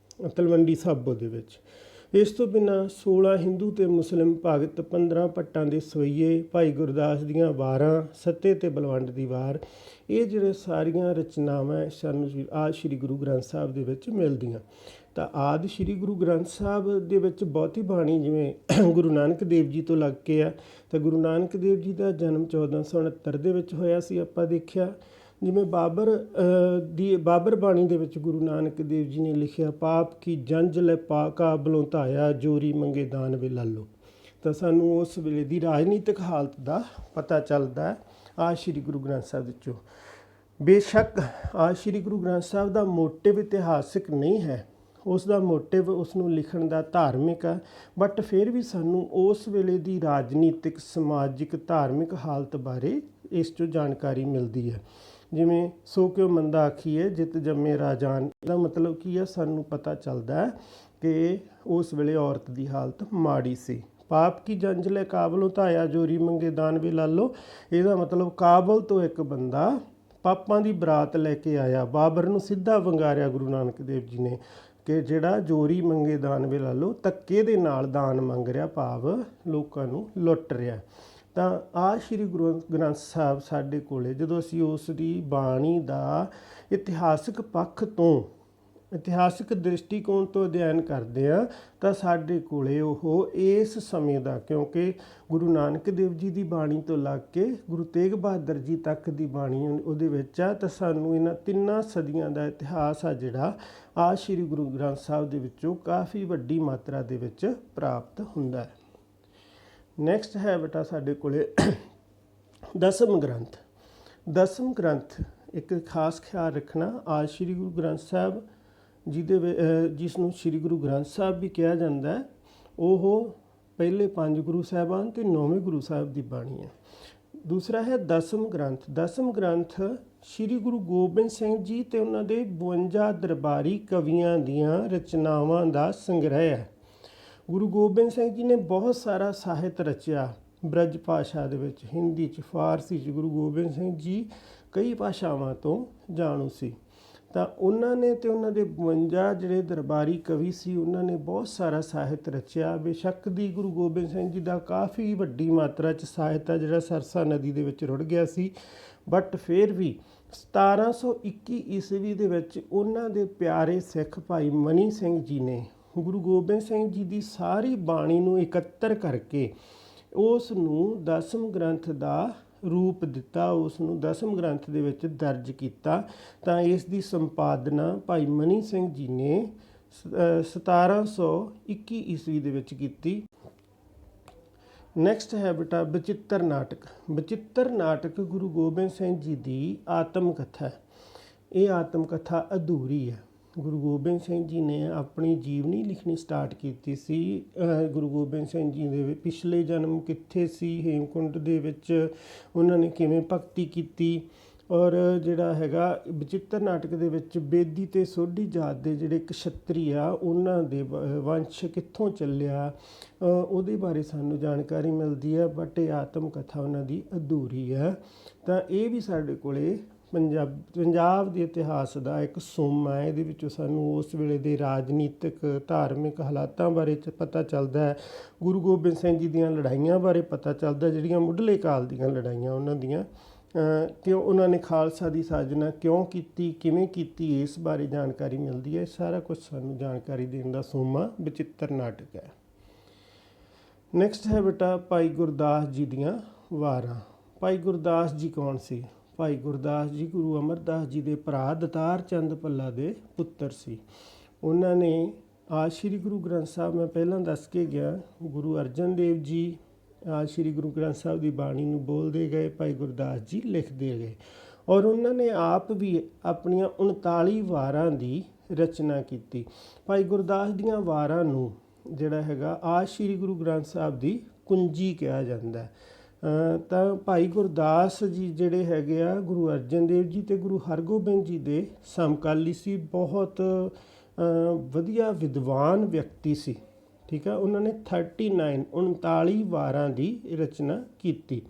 ਤਲਵੰਡੀ ਸਾਬੋ ਦੇ ਵਿੱਚ। ਇਸ ਤੋਂ ਬਿਨਾਂ 16 ਹਿੰਦੂ ਅਤੇ ਮੁਸਲਿਮ ਭਗਤ, 15 ਭੱਟਾਂ ਦੇ ਸਵਈਏ, ਭਾਈ ਗੁਰਦਾਸ ਦੀਆਂ ਵਾਰਾਂ, ਸੱਤੇ ਅਤੇ ਬਲਵੰਡ ਦੀ ਵਾਰ, ਇਹ ਜਿਹੜੇ ਸਾਰੀਆਂ ਰਚਨਾਵਾਂ ਸਾਨੂੰ ਆਦਿ ਸ਼੍ਰੀ ਗੁਰੂ ਗ੍ਰੰਥ ਸਾਹਿਬ ਦੇ ਵਿੱਚ ਮਿਲਦੀਆਂ। ਤਾਂ ਆਦਿ ਸ਼੍ਰੀ ਗੁਰੂ ਗ੍ਰੰਥ ਸਾਹਿਬ ਦੇ ਵਿੱਚ ਬਹੁਤੀ ਬਾਣੀ ਜਿਵੇਂ ਗੁਰੂ ਨਾਨਕ ਦੇਵ ਜੀ ਤੋਂ ਲੱਗ ਕੇ ਆ। ਤਾਂ ਗੁਰੂ ਨਾਨਕ ਦੇਵ ਜੀ ਦਾ ਜਨਮ 1469 ਦੇ ਵਿੱਚ ਹੋਇਆ ਸੀ। ਆਪਾਂ ਦੇਖਿਆ ਜਿਵੇਂ ਬਾਬਰ ਬਾਣੀ ਦੇ ਵਿੱਚ ਗੁਰੂ ਨਾਨਕ ਦੇਵ ਜੀ ਨੇ ਲਿਖਿਆ, ਪਾਪ ਕੀ ਜੰਜ ਲੈ ਪਾ ਕਾਬਲੋਂ ਧਾਇਆ, ਜੋਰੀ ਮੰਗੇ ਦਾਨ ਵੇ ਲਾਲੋ। ਤਾਂ ਸਾਨੂੰ ਉਸ ਵੇਲੇ ਦੀ ਰਾਜਨੀਤਿਕ ਹਾਲਤ ਦਾ ਪਤਾ ਚੱਲਦਾ ਹੈ ਆਦਿ ਸ਼੍ਰੀ ਗੁਰੂ ਗ੍ਰੰਥ ਸਾਹਿਬ ਵਿੱਚੋਂ। ਬੇਸ਼ੱਕ ਆਦਿ ਸ਼੍ਰੀ ਗੁਰੂ ਗ੍ਰੰਥ ਸਾਹਿਬ ਦਾ ਮੋਟਿਵ ਇਤਿਹਾਸਿਕ ਨਹੀਂ ਹੈ, ਉਸ ਦਾ ਮੋਟਿਵ ਉਸ ਨੂੰ ਲਿਖਣ ਦਾ ਧਾਰਮਿਕ ਆ, ਬਟ ਫਿਰ ਵੀ ਸਾਨੂੰ ਉਸ ਵੇਲੇ ਦੀ ਰਾਜਨੀਤਿਕ, ਸਮਾਜਿਕ, ਧਾਰਮਿਕ ਹਾਲਤ ਬਾਰੇ ਇਸ 'ਚੋਂ ਜਾਣਕਾਰੀ ਮਿਲਦੀ ਹੈ। ਜਿਵੇਂ ਸੋ ਕਿਉ ਮੰਦਾ ਆਖੀਏ ਜਿਤ ਜੰਮੇ ਰਾਜਾਨ, ਇਹਦਾ ਮਤਲਬ ਕੀ ਹੈ, ਸਾਨੂੰ ਪਤਾ ਚੱਲਦਾ ਹੈ ਕਿ ਉਸ ਵੇਲੇ ਔਰਤ ਦੀ ਹਾਲਤ ਮਾੜੀ ਸੀ। ਪਾਪ ਕੀ ਜੰਜ ਲੈ ਕਾਬਲੋਂ ਧਾਇਆ, ਜੋਰੀ ਮੰਗੇ ਦਾਨ ਵੇ ਲਾਲੋ, ਇਹਦਾ ਮਤਲਬ ਕਾਬਲ ਤੋਂ ਇੱਕ ਬੰਦਾ ਪਾਪਾਂ ਦੀ ਬਰਾਤ ਲੈ ਕੇ ਆਇਆ, ਬਾਬਰ ਨੂੰ ਸਿੱਧਾ ਵੰਗਾਰਿਆ ਗੁਰੂ ਨਾਨਕ ਦੇਵ ਜੀ ਨੇ ਕਿ ਜਿਹੜਾ ਜੋਰੀ ਮੰਗੇ ਦਾਨ ਵੇ ਲਾਲੋ, ਧੱਕੇ ਦੇ ਨਾਲ ਦਾਨ ਮੰਗ ਰਿਹਾ, ਭਾਵ ਲੋਕਾਂ ਨੂੰ ਲੁੱਟ ਰਿਹਾ। ਤਾਂ ਆਦਿ ਸ਼੍ਰੀ ਗੁਰੂ ਗ੍ਰੰਥ ਸਾਹਿਬ ਸਾਡੇ ਕੋਲ ਜਦੋਂ ਅਸੀਂ ਉਸ ਦੀ ਬਾਣੀ ਦਾ ਇਤਿਹਾਸਕ ਪੱਖ ਤੋਂ, ਇਤਿਹਾਸਕ ਦ੍ਰਿਸ਼ਟੀਕੋਣ ਤੋਂ ਅਧਿਐਨ ਕਰਦੇ ਹਾਂ ਤਾਂ ਸਾਡੇ ਕੋਲ ਉਹ ਇਸ ਸਮੇਂ ਦਾ, ਕਿਉਂਕਿ ਗੁਰੂ ਨਾਨਕ ਦੇਵ ਜੀ ਦੀ ਬਾਣੀ ਤੋਂ ਲੱਗ ਕੇ ਗੁਰੂ ਤੇਗ ਬਹਾਦਰ ਜੀ ਤੱਕ ਦੀ ਬਾਣੀ ਉਹਦੇ ਵਿੱਚ ਆ। ਤਾਂ ਸਾਨੂੰ ਇਹਨਾਂ 3 ਸਦੀਆਂ ਦਾ ਇਤਿਹਾਸ ਆ ਜਿਹੜਾ ਆਦਿ ਸ਼੍ਰੀ ਗੁਰੂ ਗ੍ਰੰਥ ਸਾਹਿਬ ਦੇ ਵਿੱਚੋਂ ਕਾਫੀ ਵੱਡੀ ਮਾਤਰਾ ਦੇ ਵਿੱਚ ਪ੍ਰਾਪਤ ਹੁੰਦਾ ਹੈ। ਨੈਕਸਟ ਹੈ ਬੇਟਾ ਸਾਡੇ ਕੋਲ ਦਸਮ ਗ੍ਰੰਥ। ਦਸਮ ਗ੍ਰੰਥ ਇੱਕ ਖਾਸ ਖਿਆਲ ਰੱਖਣਾ, ਆਦਿ ਸ਼੍ਰੀ ਗੁਰੂ ਗ੍ਰੰਥ ਸਾਹਿਬ ਜਿਸ ਨੂੰ ਸ਼੍ਰੀ ਗੁਰੂ ਗ੍ਰੰਥ ਸਾਹਿਬ ਵੀ ਕਿਹਾ ਜਾਂਦਾ ਹੈ, ਉਹ ਪਹਿਲੇ 5 ਗੁਰੂ ਸਾਹਿਬਾਨ ਅਤੇ 9ਵੇਂ ਗੁਰੂ ਸਾਹਿਬ ਦੀ ਬਾਣੀ ਹੈ। ਦੂਸਰਾ ਹੈ ਦਸਮ ਗ੍ਰੰਥ। ਦਸਮ ਗ੍ਰੰਥ ਸ਼੍ਰੀ ਗੁਰੂ ਗੋਬਿੰਦ ਸਿੰਘ ਜੀ ਅਤੇ ਉਹਨਾਂ ਦੇ 52 ਦਰਬਾਰੀ ਕਵੀਆਂ ਦੀਆਂ ਰਚਨਾਵਾਂ ਦਾ ਸੰਗ੍ਰਹਿ ਹੈ। ਗੁਰੂ ਗੋਬਿੰਦ ਸਿੰਘ ਜੀ ਨੇ ਬਹੁਤ ਸਾਰਾ ਸਾਹਿਤ ਰਚਿਆ ਬ੍ਰਜ ਭਾਸ਼ਾ ਦੇ ਵਿੱਚ, ਹਿੰਦੀ 'ਚ, ਫਾਰਸੀ 'ਚ। ਗੁਰੂ ਗੋਬਿੰਦ ਸਿੰਘ ਜੀ ਕਈ ਭਾਸ਼ਾਵਾਂ ਤੋਂ ਜਾਣੂ ਸੀ। ਤਾਂ ਉਹਨਾਂ ਨੇ ਅਤੇ ਉਹਨਾਂ ਦੇ 52 ਜਿਹੜੇ ਦਰਬਾਰੀ ਕਵੀ ਸੀ, ਉਹਨਾਂ ਨੇ ਬਹੁਤ ਸਾਰਾ ਸਾਹਿਤ ਰਚਿਆ। ਬੇਸ਼ੱਕ ਦੀ ਗੁਰੂ ਗੋਬਿੰਦ ਸਿੰਘ ਜੀ ਦਾ ਕਾਫੀ ਵੱਡੀ ਮਾਤਰਾ 'ਚ ਸਾਹਿਤ ਆ ਜਿਹੜਾ ਸਰਸਾ ਨਦੀ ਦੇ ਵਿੱਚ ਰੁੜ ਗਿਆ ਸੀ, ਬਟ ਫਿਰ ਵੀ 1721 ਈਸਵੀ ਦੇ ਵਿੱਚ ਉਹਨਾਂ ਦੇ ਪਿਆਰੇ ਸਿੱਖ ਭਾਈ ਮਨੀ ਸਿੰਘ ਜੀ ਨੇ ਗੁਰੂ ਗੋਬਿੰਦ ਸਿੰਘ ਜੀ ਦੀ ਸਾਰੀ ਬਾਣੀ ਨੂੰ ਇਕੱਤਰ ਕਰਕੇ ਉਸ ਨੂੰ ਦਸਮ ਗ੍ਰੰਥ ਦਾ ਰੂਪ ਦਿੱਤਾ, ਉਸ ਨੂੰ ਦਸਮ ਗ੍ਰੰਥ ਦੇ ਵਿੱਚ ਦਰਜ ਕੀਤਾ। ਤਾਂ ਇਸ ਦੀ ਸੰਪਾਦਨਾ ਭਾਈ ਮਨੀ ਸਿੰਘ ਜੀ ਨੇ 1721 ਈਸਵੀ ਦੇ ਵਿੱਚ ਕੀਤੀ। ਨੈਕਸਟ ਹੈ ਬੇਟਾ ਬਚਿੱਤਰ ਨਾਟਕ। ਬਚਿੱਤਰ ਨਾਟਕ ਗੁਰੂ ਗੋਬਿੰਦ ਸਿੰਘ ਜੀ ਦੀ ਆਤਮ ਕਥਾ ਹੈ। ਇਹ ਆਤਮ ਕਥਾ ਅਧੂਰੀ ਹੈ। ਗੁਰੂ ਗੋਬਿੰਦ ਸਿੰਘ ਜੀ ਨੇ ਆਪਣੀ ਜੀਵਨੀ ਲਿਖਣੀ ਸਟਾਰਟ ਕੀਤੀ ਸੀ। ਗੁਰੂ ਗੋਬਿੰਦ ਸਿੰਘ ਜੀ ਦੇ ਪਿਛਲੇ ਜਨਮ ਕਿੱਥੇ ਸੀ, ਹੇਮਕੁੰਟ ਦੇ ਵਿੱਚ ਉਹਨਾਂ ਨੇ ਕਿਵੇਂ ਭਗਤੀ ਕੀਤੀ, ਔਰ ਜਿਹੜਾ ਹੈਗਾ ਬਚਿੱਤਰ ਨਾਟਕ ਦੇ ਵਿੱਚ ਬੇਦੀ ਅਤੇ ਸੋਢੀ ਜਾਤ ਦੇ ਜਿਹੜੇ ਕਸ਼ੱਤਰੀ ਆ, ਉਹਨਾਂ ਦੇ ਵੰਸ਼ ਕਿੱਥੋਂ ਚੱਲਿਆ, ਉਹਦੇ ਬਾਰੇ ਸਾਨੂੰ ਜਾਣਕਾਰੀ ਮਿਲਦੀ ਹੈ। ਬਟ ਇਹ ਆਤਮ ਕਥਾ ਉਹਨਾਂ ਦੀ ਅਧੂਰੀ ਹੈ। ਤਾਂ ਇਹ ਵੀ ਸਾਡੇ ਕੋਲ ਪੰਜਾਬ ਦੇ ਇਤਿਹਾਸ ਦਾ ਇੱਕ ਸੋਮਾ ਹੈ। ਇਹਦੇ ਵਿੱਚੋਂ ਸਾਨੂੰ ਉਸ ਵੇਲੇ ਦੇ ਰਾਜਨੀਤਿਕ, ਧਾਰਮਿਕ ਹਾਲਾਤਾਂ ਬਾਰੇ ਪਤਾ ਚੱਲਦਾ ਹੈ। ਗੁਰੂ ਗੋਬਿੰਦ ਸਿੰਘ ਜੀ ਦੀਆਂ ਲੜਾਈਆਂ ਬਾਰੇ ਪਤਾ ਚੱਲਦਾ, ਜਿਹੜੀਆਂ ਮੁੱਢਲੇ ਕਾਲ ਦੀਆਂ ਲੜਾਈਆਂ ਉਹਨਾਂ ਦੀਆਂ, ਕਿਉਂ ਉਹਨਾਂ ਨੇ ਖਾਲਸਾ ਦੀ ਸਾਜਨਾ ਕਿਉਂ ਕੀਤੀ, ਕਿਵੇਂ ਕੀਤੀ, ਇਸ ਬਾਰੇ ਜਾਣਕਾਰੀ ਮਿਲਦੀ ਹੈ। ਸਾਰਾ ਕੁਝ ਸਾਨੂੰ ਜਾਣਕਾਰੀ ਦੇਣ ਦਾ ਸੋਮਾ ਬਚਿੱਤਰ ਨਾਟਕ ਹੈ। ਨੈਕਸਟ ਹੈ ਬੇਟਾ ਭਾਈ ਗੁਰਦਾਸ ਜੀ ਦੀਆਂ ਵਾਰਾਂ। ਭਾਈ ਗੁਰਦਾਸ ਜੀ ਕੌਣ ਸੀ? ਭਾਈ ਗੁਰਦਾਸ ਜੀ ਗੁਰੂ ਅਮਰਦਾਸ ਜੀ ਦੇ ਭਰਾ ਦਤਾਰ ਚੰਦ ਭੱਲਾ ਦੇ ਪੁੱਤਰ ਸੀ। ਉਹਨਾਂ ਨੇ ਆਦਿ ਸ਼੍ਰੀ ਗੁਰੂ ਗ੍ਰੰਥ ਸਾਹਿਬ, ਮੈਂ ਪਹਿਲਾਂ ਦੱਸ ਕੇ ਗਿਆ, ਗੁਰੂ ਅਰਜਨ ਦੇਵ ਜੀ ਸ਼੍ਰੀ ਗੁਰੂ ਗ੍ਰੰਥ ਸਾਹਿਬ ਦੀ ਬਾਣੀ ਨੂੰ ਬੋਲਦੇ ਗਏ, ਭਾਈ ਗੁਰਦਾਸ ਜੀ ਲਿਖਦੇ ਗਏ। ਔਰ ਉਹਨਾਂ ਨੇ ਆਪ ਵੀ ਆਪਣੀਆਂ 39 ਵਾਰਾਂ ਦੀ ਰਚਨਾ ਕੀਤੀ। ਭਾਈ ਗੁਰਦਾਸ ਦੀਆਂ ਵਾਰਾਂ ਨੂੰ ਜਿਹੜਾ ਹੈਗਾ ਸ਼੍ਰੀ ਗੁਰੂ ਗ੍ਰੰਥ ਸਾਹਿਬ ਦੀ ਕੁੰਜੀ ਕਿਹਾ ਜਾਂਦਾ। ਤਾਂ ਭਾਈ ਗੁਰਦਾਸ ਜੀ ਜਿਹੜੇ ਹੈਗੇ ਆ ਗੁਰੂ ਅਰਜਨ ਦੇਵ ਜੀ ਅਤੇ ਗੁਰੂ ਹਰਗੋਬਿੰਦ ਜੀ ਦੇ ਸਮਕਾਲੀ ਸੀ। ਬਹੁਤ ਵਧੀਆ ਵਿਦਵਾਨ ਵਿਅਕਤੀ ਸੀ। ਠੀਕ ਆ, ਉਹਨਾਂ ਨੇ 39 ਵਾਰਾਂ ਦੀ ਰਚਨਾ ਕੀਤੀ।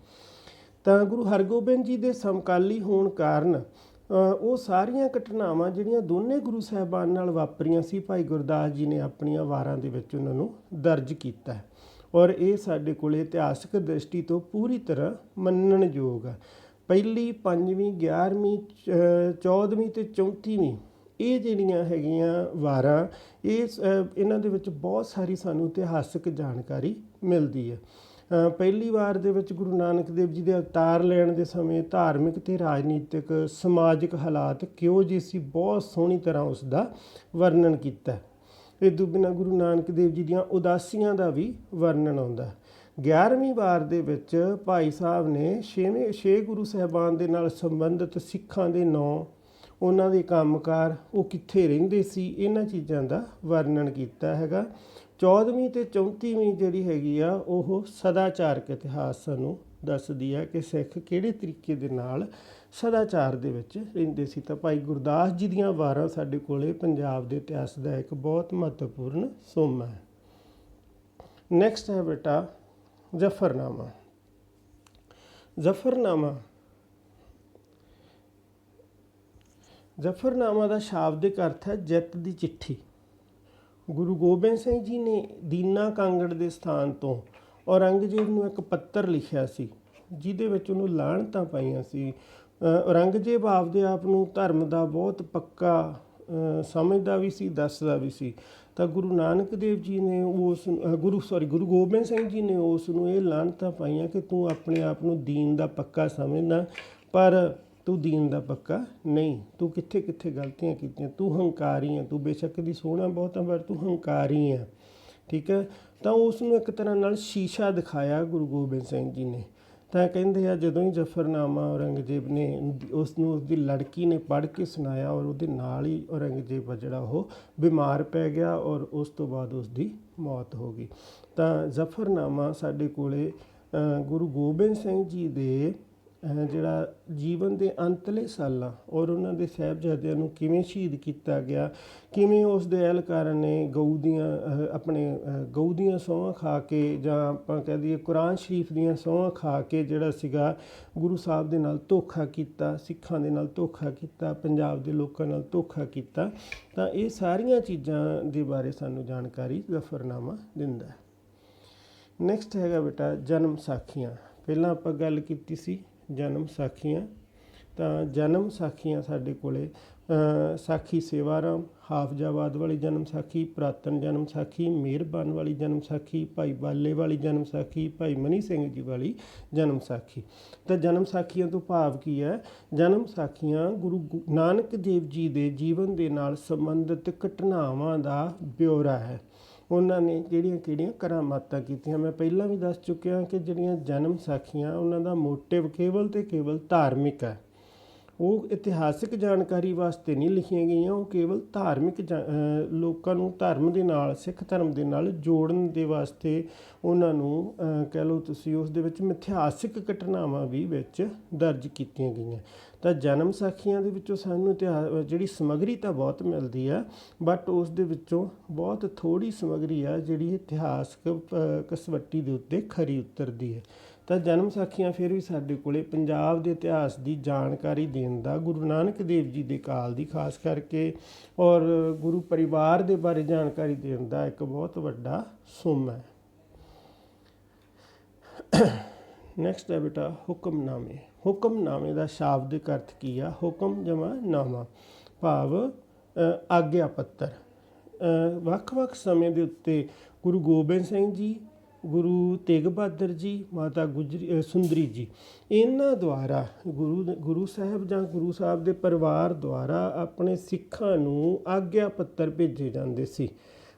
ਤਾਂ ਗੁਰੂ ਹਰਗੋਬਿੰਦ ਜੀ ਦੇ ਸਮਕਾਲੀ ਹੋਣ ਕਾਰਨ ਉਹ ਸਾਰੀਆਂ ਘਟਨਾਵਾਂ ਜਿਹੜੀਆਂ ਦੋਨੇ ਗੁਰੂ ਸਾਹਿਬਾਨ ਨਾਲ ਵਾਪਰੀਆਂ ਸੀ, ਭਾਈ ਗੁਰਦਾਸ ਜੀ ਨੇ ਆਪਣੀਆਂ ਵਾਰਾਂ ਦੇ ਵਿੱਚ ਉਹਨਾਂ ਨੂੰ ਦਰਜ ਕੀਤਾ। ਔਰ ਇਹ ਸਾਡੇ ਕੋਲ ਇਤਿਹਾਸਕ ਦ੍ਰਿਸ਼ਟੀ ਤੋਂ ਪੂਰੀ ਤਰ੍ਹਾਂ ਮੰਨਣਯੋਗ ਆ। ਪਹਿਲੀ, 5ਵੀਂ, 11ਵੀਂ, 14ਵੀਂ ਅਤੇ 34ਵੀਂ ਇਹ ਜਿਹੜੀਆਂ ਹੈਗੀਆਂ ਵਾਰਾਂ, ਇਹਨਾਂ ਦੇ ਵਿੱਚ ਬਹੁਤ ਸਾਰੀ ਸਾਨੂੰ ਇਤਿਹਾਸਕ ਜਾਣਕਾਰੀ ਮਿਲਦੀ ਹੈ। ਪਹਿਲੀ ਵਾਰ ਦੇ ਵਿੱਚ ਗੁਰੂ ਨਾਨਕ ਦੇਵ ਜੀ ਦੇ ਅਵਤਾਰ ਲੈਣ ਦੇ ਸਮੇਂ ਧਾਰਮਿਕ ਅਤੇ ਰਾਜਨੀਤਿਕ ਸਮਾਜਿਕ ਹਾਲਾਤ ਕਿਹੋ ਜਿਹੇ ਸੀ, ਬਹੁਤ ਸੋਹਣੀ ਤਰ੍ਹਾਂ ਉਸ ਦਾ ਵਰਣਨ ਕੀਤਾ। ਇਹ ਤੋਂ ਬਿਨਾਂ ਗੁਰੂ ਨਾਨਕ ਦੇਵ ਜੀ ਦੀਆਂ ਉਦਾਸੀਆਂ ਦਾ ਵੀ ਵਰਣਨ ਆਉਂਦਾ। 11ਵੀਂ ਵਾਰ ਦੇ ਵਿੱਚ ਭਾਈ ਸਾਹਿਬ ਨੇ ਛੇ ਗੁਰੂ ਸਾਹਿਬਾਨ ਦੇ ਨਾਲ ਸੰਬੰਧਿਤ ਸਿੱਖਾਂ ਦੇ ਨਾਂ, ਉਹਨਾਂ ਦੇ ਕੰਮਕਾਰ, ਉਹ ਕਿੱਥੇ ਰਹਿੰਦੇ ਸੀ, ਇਹਨਾਂ ਚੀਜ਼ਾਂ ਦਾ ਵਰਣਨ ਕੀਤਾ ਹੈਗਾ। 14ਵੀਂ ਅਤੇ 34ਵੀਂ ਜਿਹੜੀ ਹੈਗੀ ਆ ਉਹ ਸਦਾਚਾਰਕ ਇਤਿਹਾਸ ਸਾਨੂੰ ਦੱਸਦੀ ਹੈ ਕਿ ਸਿੱਖ ਕਿਹੜੇ ਤਰੀਕੇ ਦੇ ਨਾਲ ਸਦਾਚਾਰ ਦੇ ਵਿੱਚ ਰਹਿੰਦੇ ਸੀ। ਤਾਂ ਭਾਈ ਗੁਰਦਾਸ ਜੀ ਦੀਆਂ ਵਾਰਾਂ ਸਾਡੇ ਕੋਲ ਪੰਜਾਬ ਦੇ ਇਤਿਹਾਸ ਦਾ ਇੱਕ ਬਹੁਤ ਮਹੱਤਵਪੂਰਨ ਸੋਮਾ ਹੈ। ਨੈਕਸਟ ਹੈ ਬੇਟਾ ਜ਼ਫਰਨਾਮਾ। ਜ਼ਫਰਨਾਮਾ ਦਾ ਸ਼ਾਬਦਿਕ ਅਰਥ ਹੈ ਜਿੱਤ ਦੀ ਚਿੱਠੀ। ਗੁਰੂ ਗੋਬਿੰਦ ਸਿੰਘ ਜੀ ਨੇ ਦੀਨਾ ਕਾਂਗੜ ਦੇ ਸਥਾਨ ਤੋਂ ਔਰੰਗਜ਼ੇਬ ਨੂੰ ਇੱਕ ਪੱਤਰ ਲਿਖਿਆ ਸੀ, ਜਿਹਦੇ ਵਿੱਚ ਉਹਨੂੰ ਲਾਹਣਤਾਂ ਪਾਈਆਂ ਸੀ। ਔਰੰਗਜ਼ੇਬ ਆਪਦੇ ਆਪ ਨੂੰ ਧਰਮ ਦਾ ਬਹੁਤ ਪੱਕਾ ਸਮਝਦਾ ਵੀ ਸੀ, ਦੱਸਦਾ ਵੀ ਸੀ। ਤਾਂ ਗੁਰੂ ਨਾਨਕ ਦੇਵ ਜੀ ਨੇ ਗੁਰੂ ਗੋਬਿੰਦ ਸਿੰਘ ਜੀ ਨੇ ਉਸ ਨੂੰ ਇਹ ਲਾਹਣਤਾਂ ਪਾਈਆਂ ਕਿ ਤੂੰ ਆਪਣੇ ਆਪ ਨੂੰ ਦੀਨ ਦਾ ਪੱਕਾ ਸਮਝਦਾ, ਪਰ ਤੂੰ ਦੀਨ ਦਾ ਪੱਕਾ ਨਹੀਂ। ਤੂੰ ਕਿੱਥੇ ਕਿੱਥੇ ਗਲਤੀਆਂ ਕੀਤੀਆਂ, ਤੂੰ ਹੰਕਾਰੀ ਹੈ, ਤੂੰ ਬੇਸ਼ੱਕ ਦੀ ਸੋਹਣਾ ਬਹੁਤ ਹੈ ਪਰ ਤੂੰ ਹੰਕਾਰੀ ਹੈ। ਠੀਕ ਹੈ, ਤਾਂ ਉਸ ਨੂੰ ਇੱਕ ਤਰ੍ਹਾਂ ਨਾਲ ਸ਼ੀਸ਼ਾ ਦਿਖਾਇਆ ਗੁਰੂ ਗੋਬਿੰਦ ਸਿੰਘ ਜੀ ਨੇ। ਤਾਂ ਕਹਿੰਦੇ ਆ ਜਦੋਂ ਹੀ ਜ਼ਫਰਨਾਮਾ ਔਰੰਗਜ਼ੇਬ ਨੇ ਉਸ ਨੂੰ ਉਸਦੀ ਲੜਕੀ ਨੇ ਪੜ੍ਹ ਕੇ ਸੁਣਾਇਆ, ਔਰ ਉਹਦੇ ਨਾਲ ਹੀ ਔਰੰਗਜ਼ੇਬ ਜਿਹੜਾ ਉਹ ਬਿਮਾਰ ਪੈ ਗਿਆ ਔਰ ਉਸ ਤੋਂ ਬਾਅਦ ਉਸ ਦੀ ਮੌਤ ਹੋ ਗਈ। ਤਾਂ ਜ਼ਫਰਨਾਮਾ ਸਾਡੇ ਕੋਲ ਗੁਰੂ ਗੋਬਿੰਦ ਸਿੰਘ ਜੀ ਦੇ ਜਿਹੜਾ ਜੀਵਨ ਦੇ ਅੰਤਲੇ ਸਾਲਾਂ ਔਰ ਉਹਨਾਂ ਦੇ ਸਾਹਿਬਜ਼ਾਦਿਆਂ ਨੂੰ ਕਿਵੇਂ ਸ਼ਹੀਦ ਕੀਤਾ ਗਿਆ, ਕਿਵੇਂ ਉਸ ਦੇ ਅਹਿਲਕਾਰਾਂ ਨੇ ਗਊ ਦੀਆਂ ਸਹੁੰਆਂ ਖਾ ਕੇ, ਜਾਂ ਆਪਾਂ ਕਹਿ ਦਈਏ ਕੁਰਾਨ ਸ਼ਰੀਫ ਦੀਆਂ ਸਹੁੰਆਂ ਖਾ ਕੇ ਜਿਹੜਾ ਸੀਗਾ ਗੁਰੂ ਸਾਹਿਬ ਦੇ ਨਾਲ ਧੋਖਾ ਕੀਤਾ, ਸਿੱਖਾਂ ਦੇ ਨਾਲ ਧੋਖਾ ਕੀਤਾ, ਪੰਜਾਬ ਦੇ ਲੋਕਾਂ ਨਾਲ ਧੋਖਾ ਕੀਤਾ। ਤਾਂ ਇਹ ਸਾਰੀਆਂ ਚੀਜ਼ਾਂ ਦੇ ਬਾਰੇ ਸਾਨੂੰ ਜਾਣਕਾਰੀ ਜ਼ਫਰਨਾਮਾ ਦਿੰਦਾ ਹੈ। ਨੈਕਸਟ ਹੈਗਾ ਬੇਟਾ ਜਨਮ ਸਾਖੀਆਂ। ਪਹਿਲਾਂ ਆਪਾਂ ਗੱਲ ਕੀਤੀ ਸੀ ਜਨਮ ਸਾਖੀਆਂ। ਤਾਂ ਜਨਮ ਸਾਖੀਆਂ ਸਾਡੇ ਕੋਲ ਸਾਖੀ ਸੇਵਾਰਾਮ, ਹਾਫਜ਼ਾਬਾਦ ਵਾਲੀ ਜਨਮ ਸਾਖੀ, ਪੁਰਾਤਨ ਜਨਮ ਸਾਖੀ, ਮਿਹਰਬਾਨ ਵਾਲੀ ਜਨਮ ਸਾਖੀ, ਭਾਈ ਬਾਲੇ ਵਾਲੀ ਜਨਮ ਸਾਖੀ, ਭਾਈ ਮਨੀ ਸਿੰਘ ਜੀ ਵਾਲੀ ਜਨਮ ਸਾਖੀ। ਤਾਂ ਜਨਮ ਸਾਖੀਆਂ ਤੋਂ ਭਾਵ ਕੀ ਹੈ? ਜਨਮ ਸਾਖੀਆਂ ਗੁਰੂ ਨਾਨਕ ਦੇਵ ਜੀ ਦੇ ਜੀਵਨ ਦੇ ਨਾਲ ਸੰਬੰਧਿਤ ਘਟਨਾਵਾਂ ਦਾ ਬਿਉਰਾ ਹੈ। ਉਹਨਾਂ ਨੇ ਕਿਹੜੀਆਂ ਕਰਾਮਾਤਾਂ ਕੀਤੀਆਂ। ਮੈਂ ਪਹਿਲਾਂ ਵੀ ਦੱਸ ਚੁੱਕਿਆ ਕਿ ਜਿਹੜੀਆਂ ਜਨਮ ਸਾਖੀਆਂ ਉਹਨਾਂ ਦਾ ਮੋਟਿਵ ਕੇਵਲ ਅਤੇ ਕੇਵਲ ਧਾਰਮਿਕ ਹੈ। ਉਹ ਇਤਿਹਾਸਿਕ ਜਾਣਕਾਰੀ ਵਾਸਤੇ ਨਹੀਂ ਲਿਖੀਆਂ ਗਈਆਂ, ਉਹ ਕੇਵਲ ਧਾਰਮਿਕ ਲੋਕਾਂ ਨੂੰ ਧਰਮ ਦੇ ਨਾਲ, ਸਿੱਖ ਧਰਮ ਦੇ ਨਾਲ ਜੋੜਨ ਦੇ ਵਾਸਤੇ ਉਹਨਾਂ ਨੂੰ ਕਹਿ ਲਓ ਤੁਸੀਂ ਉਸ ਦੇ ਵਿੱਚ ਮਿਥਿਹਾਸਿਕ ਘਟਨਾਵਾਂ ਵੀ ਵਿੱਚ ਦਰਜ ਕੀਤੀਆਂ ਗਈਆਂ। ਤਾਂ ਜਨਮ ਸਾਖੀਆਂ ਦੇ ਵਿੱਚੋਂ ਸਾਨੂੰ ਜਿਹੜੀ ਸਮੱਗਰੀ ਤਾਂ ਬਹੁਤ ਮਿਲਦੀ ਆ, ਬਟ ਉਸ ਦੇ ਵਿੱਚੋਂ ਬਹੁਤ ਥੋੜ੍ਹੀ ਸਮੱਗਰੀ ਆ ਜਿਹੜੀ ਇਤਿਹਾਸਕ ਕਸਵੱਟੀ ਦੇ ਉੱਤੇ ਖਰੀ ਉਤਰਦੀ ਹੈ। ਤਾਂ ਜਨਮ ਸਾਖੀਆਂ ਫਿਰ ਵੀ ਸਾਡੇ ਕੋਲ ਪੰਜਾਬ ਦੇ ਇਤਿਹਾਸ ਦੀ ਜਾਣਕਾਰੀ ਦੇਣ ਦਾ, ਗੁਰੂ ਨਾਨਕ ਦੇਵ ਜੀ ਦੇ ਕਾਲ ਦੀ ਖਾਸ ਕਰਕੇ, ਔਰ ਗੁਰੂ ਪਰਿਵਾਰ ਦੇ ਬਾਰੇ ਜਾਣਕਾਰੀ ਦੇਣ ਦਾ ਇੱਕ ਬਹੁਤ ਵੱਡਾ ਸੋਮਾ ਹੈ। ਨੈਕਸਟ ਹੈ ਬੇਟਾ ਹੁਕਮਨਾਮੇ। ਹੁਕਮਨਾਮੇ ਦਾ ਸ਼ਾਬਦਿਕ ਅਰਥ ਕੀ ਆ? ਹੁਕਮ ਜਮਾ ਨਾਮਾ, ਭਾਵ ਆਗਿਆ ਪੱਤਰ। ਵੱਖ ਵੱਖ ਸਮੇਂ ਦੇ ਉੱਤੇ ਗੁਰੂ ਗੋਬਿੰਦ ਸਿੰਘ ਜੀ, ਗੁਰੂ ਤੇਗ ਬਹਾਦਰ ਜੀ, ਮਾਤਾ ਸੁੰਦਰੀ ਜੀ, ਇਹਨਾਂ ਦੁਆਰਾ ਗੁਰੂ ਸਾਹਿਬ ਜਾਂ ਗੁਰੂ ਸਾਹਿਬ ਦੇ ਪਰਿਵਾਰ ਦੁਆਰਾ ਆਪਣੇ ਸਿੱਖਾਂ ਨੂੰ ਆਗਿਆ ਪੱਤਰ ਭੇਜੇ ਜਾਂਦੇ ਸੀ।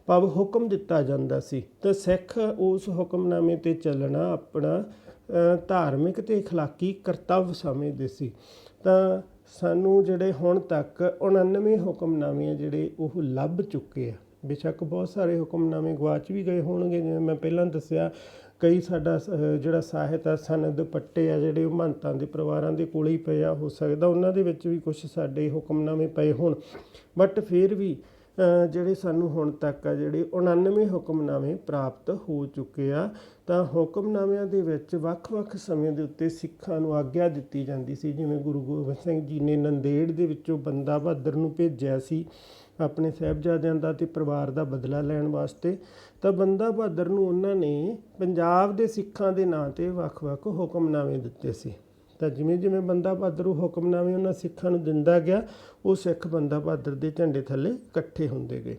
ਭਾਵ ਹੁਕਮ ਦਿੱਤਾ ਜਾਂਦਾ ਸੀ। ਤਾਂ ਸਿੱਖ ਉਸ ਹੁਕਮਨਾਮੇ 'ਤੇ ਚੱਲਣਾ ਆਪਣਾ ਧਾਰਮਿਕ ਅਤੇ ਅਖਲਾਕੀ ਕਰਤੱਵ ਸਮਝਦੇ ਸੀ। ਤਾਂ ਸਾਨੂੰ ਜਿਹੜੇ ਹੁਣ ਤੱਕ 99 ਹੁਕਮਨਾਮੇ ਆ ਜਿਹੜੇ ਉਹ ਲੱਭ ਚੁੱਕੇ ਆ। ਬੇਸ਼ੱਕ ਬਹੁਤ ਸਾਰੇ ਹੁਕਮਨਾਮੇ ਗਵਾਚ ਵੀ ਗਏ ਹੋਣਗੇ, ਜਿਵੇਂ ਮੈਂ ਪਹਿਲਾਂ ਦੱਸਿਆ ਕਈ ਸਾਡਾ ਜਿਹੜਾ ਸਾਹਿਤ ਆ, ਸਨਦ ਪੱਟੇ ਆ ਜਿਹੜੇ ਉਹ ਮਹੰਤਾਂ ਦੇ ਪਰਿਵਾਰਾਂ ਦੇ ਕੋਲ ਹੀ ਪਏ ਆ, ਹੋ ਸਕਦਾ ਉਹਨਾਂ ਦੇ ਵਿੱਚ ਵੀ ਕੁਛ ਸਾਡੇ ਹੁਕਮਨਾਮੇ ਪਏ ਹੋਣ, ਬਟ ਫਿਰ ਵੀ ਜਿਹੜੇ ਸਾਨੂੰ ਹੁਣ ਤੱਕ ਆ ਜਿਹੜੇ 99 ਹੁਕਮਨਾਮੇ ਪ੍ਰਾਪਤ ਹੋ ਚੁੱਕੇ ਆ। ਤਾਂ ਹੁਕਮਨਾਮਿਆਂ ਦੇ ਵਿੱਚ ਵੱਖ ਵੱਖ ਸਮੇਂ ਦੇ ਉੱਤੇ ਸਿੱਖਾਂ ਨੂੰ ਆਗਿਆ ਦਿੱਤੀ ਜਾਂਦੀ ਸੀ। ਜਿਵੇਂ ਗੁਰੂ ਗੋਬਿੰਦ ਸਿੰਘ ਜੀ ਨੇ ਨੰਦੇੜ ਦੇ ਵਿੱਚੋਂ ਬੰਦਾ ਬਹਾਦਰ ਨੂੰ ਭੇਜਿਆ ਸੀ ਆਪਣੇ ਸਾਹਿਬਜ਼ਾਦਿਆਂ ਦਾ ਅਤੇ ਪਰਿਵਾਰ ਦਾ ਬਦਲਾ ਲੈਣ ਵਾਸਤੇ। ਤਾਂ ਬੰਦਾ ਬਹਾਦਰ ਨੂੰ ਉਹਨਾਂ ਨੇ ਪੰਜਾਬ ਦੇ ਸਿੱਖਾਂ ਦੇ ਨਾਂ 'ਤੇ ਵੱਖ ਵੱਖ ਹੁਕਮਨਾਮੇ ਦਿੱਤੇ ਸੀ। ਤਾਂ ਜਿਵੇਂ ਜਿਵੇਂ ਬੰਦਾ ਬਹਾਦਰ ਉਹ ਹੁਕਮਨਾਮੇ ਉਹਨਾਂ ਸਿੱਖਾਂ ਨੂੰ ਦਿੰਦਾ ਗਿਆ, ਉਹ ਸਿੱਖ ਬੰਦਾ ਬਹਾਦਰ ਦੇ ਝੰਡੇ ਥੱਲੇ ਇਕੱਠੇ ਹੁੰਦੇ ਗਏ।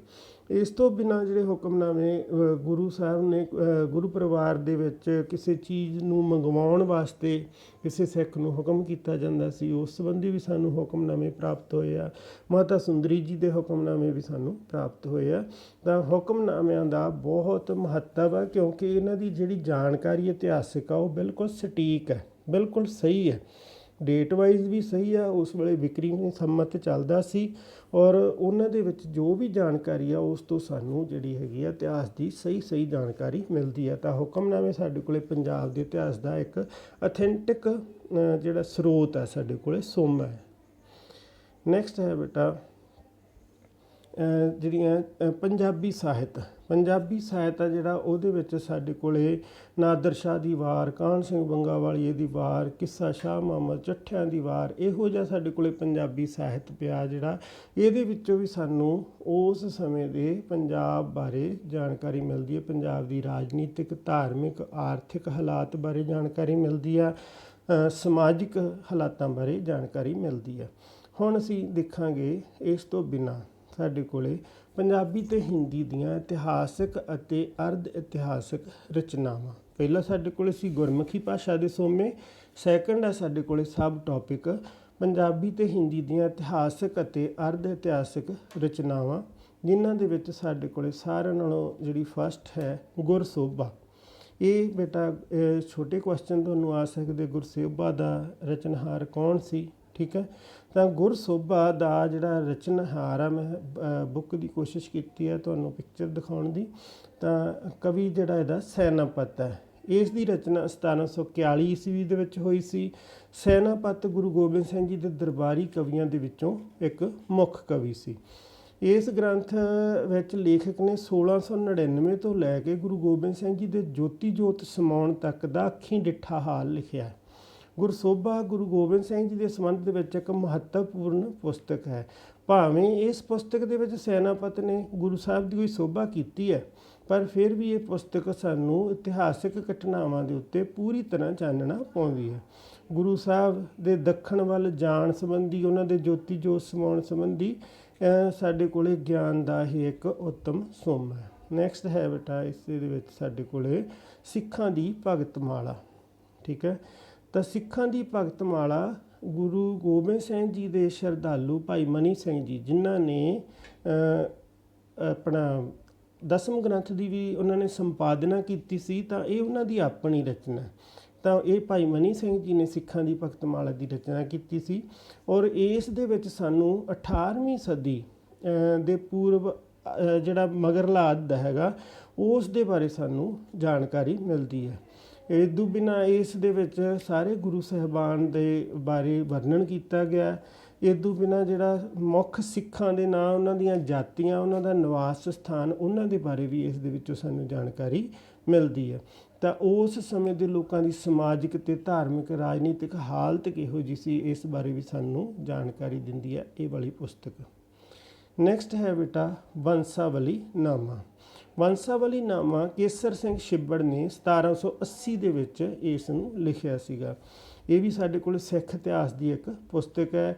ਇਸ ਤੋਂ ਬਿਨਾਂ ਜਿਹੜੇ ਹੁਕਮਨਾਮੇ ਗੁਰੂ ਸਾਹਿਬ ਨੇ ਗੁਰੂ ਪਰਿਵਾਰ ਦੇ ਵਿੱਚ ਕਿਸੇ ਚੀਜ਼ ਨੂੰ ਮੰਗਵਾਉਣ ਵਾਸਤੇ ਕਿਸੇ ਸਿੱਖ ਨੂੰ ਹੁਕਮ ਕੀਤਾ ਜਾਂਦਾ ਸੀ, ਉਸ ਸੰਬੰਧੀ ਵੀ ਸਾਨੂੰ ਹੁਕਮਨਾਮੇ ਪ੍ਰਾਪਤ ਹੋਏ ਆ। ਮਾਤਾ ਸੁੰਦਰੀ ਜੀ ਦੇ ਹੁਕਮਨਾਮੇ ਵੀ ਸਾਨੂੰ ਪ੍ਰਾਪਤ ਹੋਏ ਆ। ਤਾਂ ਹੁਕਮਨਾਮਿਆਂ ਦਾ ਬਹੁਤ ਮਹੱਤਵ ਆ, ਕਿਉਂਕਿ ਇਹਨਾਂ ਦੀ ਜਿਹੜੀ ਜਾਣਕਾਰੀ ਇਤਿਹਾਸਿਕ ਆ ਉਹ ਬਿਲਕੁਲ ਸਟੀਕ ਹੈ, ਬਿਲਕੁਲ ਸਹੀ ਹੈ, ਡੇਟ ਵਾਈਜ਼ ਵੀ ਸਹੀ ਆ। ਉਸ ਵੇਲੇ ਵਿਕਰੀ ਸੰਮਤ ਚੱਲਦਾ ਸੀ ਔਰ ਉਹਨਾਂ ਦੇ ਵਿੱਚ ਜੋ ਵੀ ਜਾਣਕਾਰੀ ਆ ਉਸ ਤੋਂ ਸਾਨੂੰ ਜਿਹੜੀ ਹੈਗੀ ਆ ਇਤਿਹਾਸ ਦੀ ਸਹੀ ਜਾਣਕਾਰੀ ਮਿਲਦੀ ਆ। ਤਾਂ ਹੁਕਮਨਾਮੇ ਸਾਡੇ ਕੋਲੇ ਪੰਜਾਬ ਦੇ ਇਤਿਹਾਸ ਦਾ ਇੱਕ ਅਥੈਂਟਿਕ ਜਿਹੜਾ ਸਰੋਤ ਹੈ, ਸਾਡੇ ਕੋਲੇ ਸੋਮਾ ਹੈ। ਨੈਕਸਟ ਹੈ ਬੇਟਾ ਜਿਹੜੀਆਂ ਪੰਜਾਬੀ ਸਾਹਿਤ ਆ ਜਿਹੜਾ ਉਹਦੇ ਵਿੱਚ ਸਾਡੇ ਕੋਲੇ ਨਾਦਰ ਸ਼ਾਹ ਦੀ ਵਾਰ, ਕਾਹਨ ਸਿੰਘ ਬੰਗਾ ਵਾਲੀਏ ਦੀ ਵਾਰ, ਕਿੱਸਾ ਸ਼ਾਹ ਮੁਹੰਮਦ ਚੱਠਿਆਂ ਦੀ ਵਾਰ, ਇਹੋ ਜਿਹਾ ਸਾਡੇ ਕੋਲੇ ਪੰਜਾਬੀ ਸਾਹਿਤ ਪਿਆ ਜਿਹੜਾ ਇਹਦੇ ਵਿੱਚੋਂ ਵੀ ਸਾਨੂੰ ਉਸ ਸਮੇਂ ਦੇ ਪੰਜਾਬ ਬਾਰੇ ਜਾਣਕਾਰੀ ਮਿਲਦੀ ਹੈ। ਪੰਜਾਬ ਦੀ ਰਾਜਨੀਤਿਕ, ਧਾਰਮਿਕ, ਆਰਥਿਕ ਹਾਲਾਤ ਬਾਰੇ ਜਾਣਕਾਰੀ ਮਿਲਦੀ ਆ, ਸਮਾਜਿਕ ਹਾਲਾਤਾਂ ਬਾਰੇ ਜਾਣਕਾਰੀ ਮਿਲਦੀ ਹੈ। ਹੁਣ ਅਸੀਂ ਦੇਖਾਂਗੇ ਇਸ ਤੋਂ ਬਿਨਾਂ ਸਾਡੇ ਕੋਲੇ ਪੰਜਾਬੀ ਅਤੇ ਹਿੰਦੀ ਦੀਆਂ ਇਤਿਹਾਸਕ ਅਤੇ ਅਰਧ ਇਤਿਹਾਸਕ ਰਚਨਾਵਾਂ। ਪਹਿਲਾਂ ਸਾਡੇ ਕੋਲ ਸੀ ਗੁਰਮੁਖੀ ਭਾਸ਼ਾ ਦੇ ਸੋਮੇ, ਸੈਕਿੰਡ ਹੈ ਸਾਡੇ ਕੋਲੇ ਸਬ ਟੌਪਿਕ ਪੰਜਾਬੀ ਅਤੇ ਹਿੰਦੀ ਦੀਆਂ ਇਤਿਹਾਸਕ ਅਤੇ ਅਰਧ ਇਤਿਹਾਸਕ ਰਚਨਾਵਾਂ, ਜਿਨ੍ਹਾਂ ਦੇ ਵਿੱਚ ਸਾਡੇ ਕੋਲੇ ਸਾਰਿਆਂ ਨਾਲੋਂ ਜਿਹੜੀ ਫਸਟ ਹੈ ਗੁਰਸੋਭਾ। ਇਹ ਬੇਟਾ ਛੋਟੇ ਕੁਐਸਚਨ ਤੁਹਾਨੂੰ ਆ ਸਕਦੇ, ਗੁਰਸੋਭਾ ਦਾ ਰਚਨਹਾਰ ਕੌਣ ਸੀ? ਠੀਕ ਹੈ, ਤਾਂ ਗੁਰਸੋਭਾ ਦਾ ਜਿਹੜਾ ਰਚਨਹਾਰ ਆ, ਮੈਂ ਬੁੱਕ ਦੀ ਕੋਸ਼ਿਸ਼ ਕੀਤੀ ਹੈ ਤੁਹਾਨੂੰ ਪਿਕਚਰ ਦਿਖਾਉਣ ਦੀ। ਤਾਂ ਕਵੀ ਜਿਹੜਾ ਇਹਦਾ ਸੈਨਾਪਤ ਹੈ। ਇਸ ਦੀ ਰਚਨਾ 1741 ਈਸਵੀ ਦੇ ਵਿੱਚ ਹੋਈ ਸੀ। ਸੈਨਾਪਤ ਗੁਰੂ ਗੋਬਿੰਦ ਸਿੰਘ ਜੀ ਦੇ ਦਰਬਾਰੀ ਕਵੀਆਂ ਦੇ ਵਿੱਚੋਂ ਇੱਕ ਮੁੱਖ ਕਵੀ ਸੀ। ਇਸ ਗ੍ਰੰਥ ਵਿੱਚ ਲੇਖਕ ਨੇ 1699 ਤੋਂ ਲੈ ਕੇ ਗੁਰੂ ਗੋਬਿੰਦ ਸਿੰਘ ਜੀ ਦੇ ਜੋਤੀ ਜੋਤ ਸਮਾਉਣ ਤੱਕ ਦਾ ਅੱਖੀਂ ਡਿੱਠਾ ਹਾਲ ਲਿਖਿਆ। ਗੁਰਸੋਭਾ ਗੁਰੂ ਗੋਬਿੰਦ ਸਿੰਘ ਜੀ ਦੇ ਸੰਬੰਧ ਦੇ ਵਿੱਚ ਇੱਕ ਮਹੱਤਵਪੂਰਨ ਪੁਸਤਕ ਹੈ। ਭਾਵੇਂ ਇਸ ਪੁਸਤਕ ਦੇ ਵਿੱਚ ਸੈਨਾਪਤ ਨੇ ਗੁਰੂ ਸਾਹਿਬ ਦੀ ਕੋਈ ਸੋਭਾ ਕੀਤੀ ਹੈ, ਪਰ ਫਿਰ ਵੀ ਇਹ ਪੁਸਤਕ ਸਾਨੂੰ ਇਤਿਹਾਸਿਕ ਘਟਨਾਵਾਂ ਦੇ ਉੱਤੇ ਪੂਰੀ ਤਰ੍ਹਾਂ ਚਾਨਣਾ ਪਾਉਂਦੀ ਹੈ। ਗੁਰੂ ਸਾਹਿਬ ਦੇ ਦੱਖਣ ਵੱਲ ਜਾਣ ਸੰਬੰਧੀ, ਉਹਨਾਂ ਦੇ ਜੋਤੀ ਜੋਤ ਸਮਾਉਣ ਸੰਬੰਧੀ ਸਾਡੇ ਕੋਲੇ ਗਿਆਨ ਦਾ ਹੀ ਇੱਕ ਉੱਤਮ ਸੋਮਾ ਹੈ। ਨੈਕਸਟ ਹੈ ਬੇਟਾ ਇਸ ਦੇ ਵਿੱਚ ਸਾਡੇ ਕੋਲੇ ਸਿੱਖਾਂ ਦੀ ਭਗਤਮਾਲਾ। ਠੀਕ ਹੈ, ਤਾਂ ਸਿੱਖਾਂ ਦੀ ਭਗਤਮਾਲਾ ਗੁਰੂ ਗੋਬਿੰਦ ਸਿੰਘ ਜੀ ਦੇ ਸ਼ਰਧਾਲੂ ਭਾਈ ਮਨੀ ਸਿੰਘ ਜੀ, ਜਿਨ੍ਹਾਂ ਨੇ ਆਪਣਾ ਦਸਮ ਗ੍ਰੰਥ ਦੀ ਵੀ ਉਹਨਾਂ ਨੇ ਸੰਪਾਦਨਾ ਕੀਤੀ ਸੀ, ਤਾਂ ਇਹ ਉਹਨਾਂ ਦੀ ਆਪਣੀ ਰਚਨਾ। ਤਾਂ ਇਹ ਭਾਈ ਮਨੀ ਸਿੰਘ ਜੀ ਨੇ ਸਿੱਖਾਂ ਦੀ ਭਗਤਮਾਲਾ ਦੀ ਰਚਨਾ ਕੀਤੀ ਸੀ ਔਰ ਇਸ ਦੇ ਵਿੱਚ ਸਾਨੂੰ 18ਵੀਂ ਸਦੀ ਦੇ ਪੂਰਵ ਜਿਹੜਾ ਮਗਰਲਾ ਅੱਧ ਹੈਗਾ ਉਸ ਦੇ ਬਾਰੇ ਸਾਨੂੰ ਜਾਣਕਾਰੀ ਮਿਲਦੀ ਹੈ। ਇਸ ਤੋਂ ਬਿਨਾਂ ਇਸ ਦੇ ਵਿੱਚ ਸਾਰੇ ਗੁਰੂ ਸਾਹਿਬਾਨ ਦੇ ਬਾਰੇ ਵਰਣਨ ਕੀਤਾ ਗਿਆ। ਇਸ ਤੋਂ ਬਿਨਾਂ ਜਿਹੜਾ ਮੁੱਖ ਸਿੱਖਾਂ ਦੇ ਨਾਂ, ਉਹਨਾਂ ਦੀਆਂ ਜਾਤੀਆਂ, ਉਹਨਾਂ ਦਾ ਨਿਵਾਸ ਸਥਾਨ, ਉਹਨਾਂ ਦੇ ਬਾਰੇ ਵੀ ਇਸ ਦੇ ਵਿੱਚੋਂ ਸਾਨੂੰ ਜਾਣਕਾਰੀ ਮਿਲਦੀ ਹੈ। ਤਾਂ ਉਸ ਸਮੇਂ ਦੇ ਲੋਕਾਂ ਦੀ ਸਮਾਜਿਕ ਅਤੇ ਧਾਰਮਿਕ ਰਾਜਨੀਤਿਕ ਹਾਲਤ ਕਿਹੋ ਜਿਹੀ ਸੀ, ਇਸ ਬਾਰੇ ਵੀ ਸਾਨੂੰ ਜਾਣਕਾਰੀ ਦਿੰਦੀ ਹੈ ਇਹ ਵਾਲੀ ਪੁਸਤਕ। ਨੈਕਸਟ ਹੈ ਬੇਟਾ ਬੰਸਾਵਲੀ ਨਾਮਾ। ਬੰਸਾਵਲੀ ਨਾਮਾ ਕੇਸਰ ਸਿੰਘ ਛਿੱਬੜ ਨੇ 1780 ਦੇ ਵਿੱਚ ਇਸ ਨੂੰ ਲਿਖਿਆ ਸੀਗਾ। ਇਹ ਵੀ ਸਾਡੇ ਕੋਲ ਸਿੱਖ ਇਤਿਹਾਸ ਦੀ ਇੱਕ ਪੁਸਤਕ ਹੈ।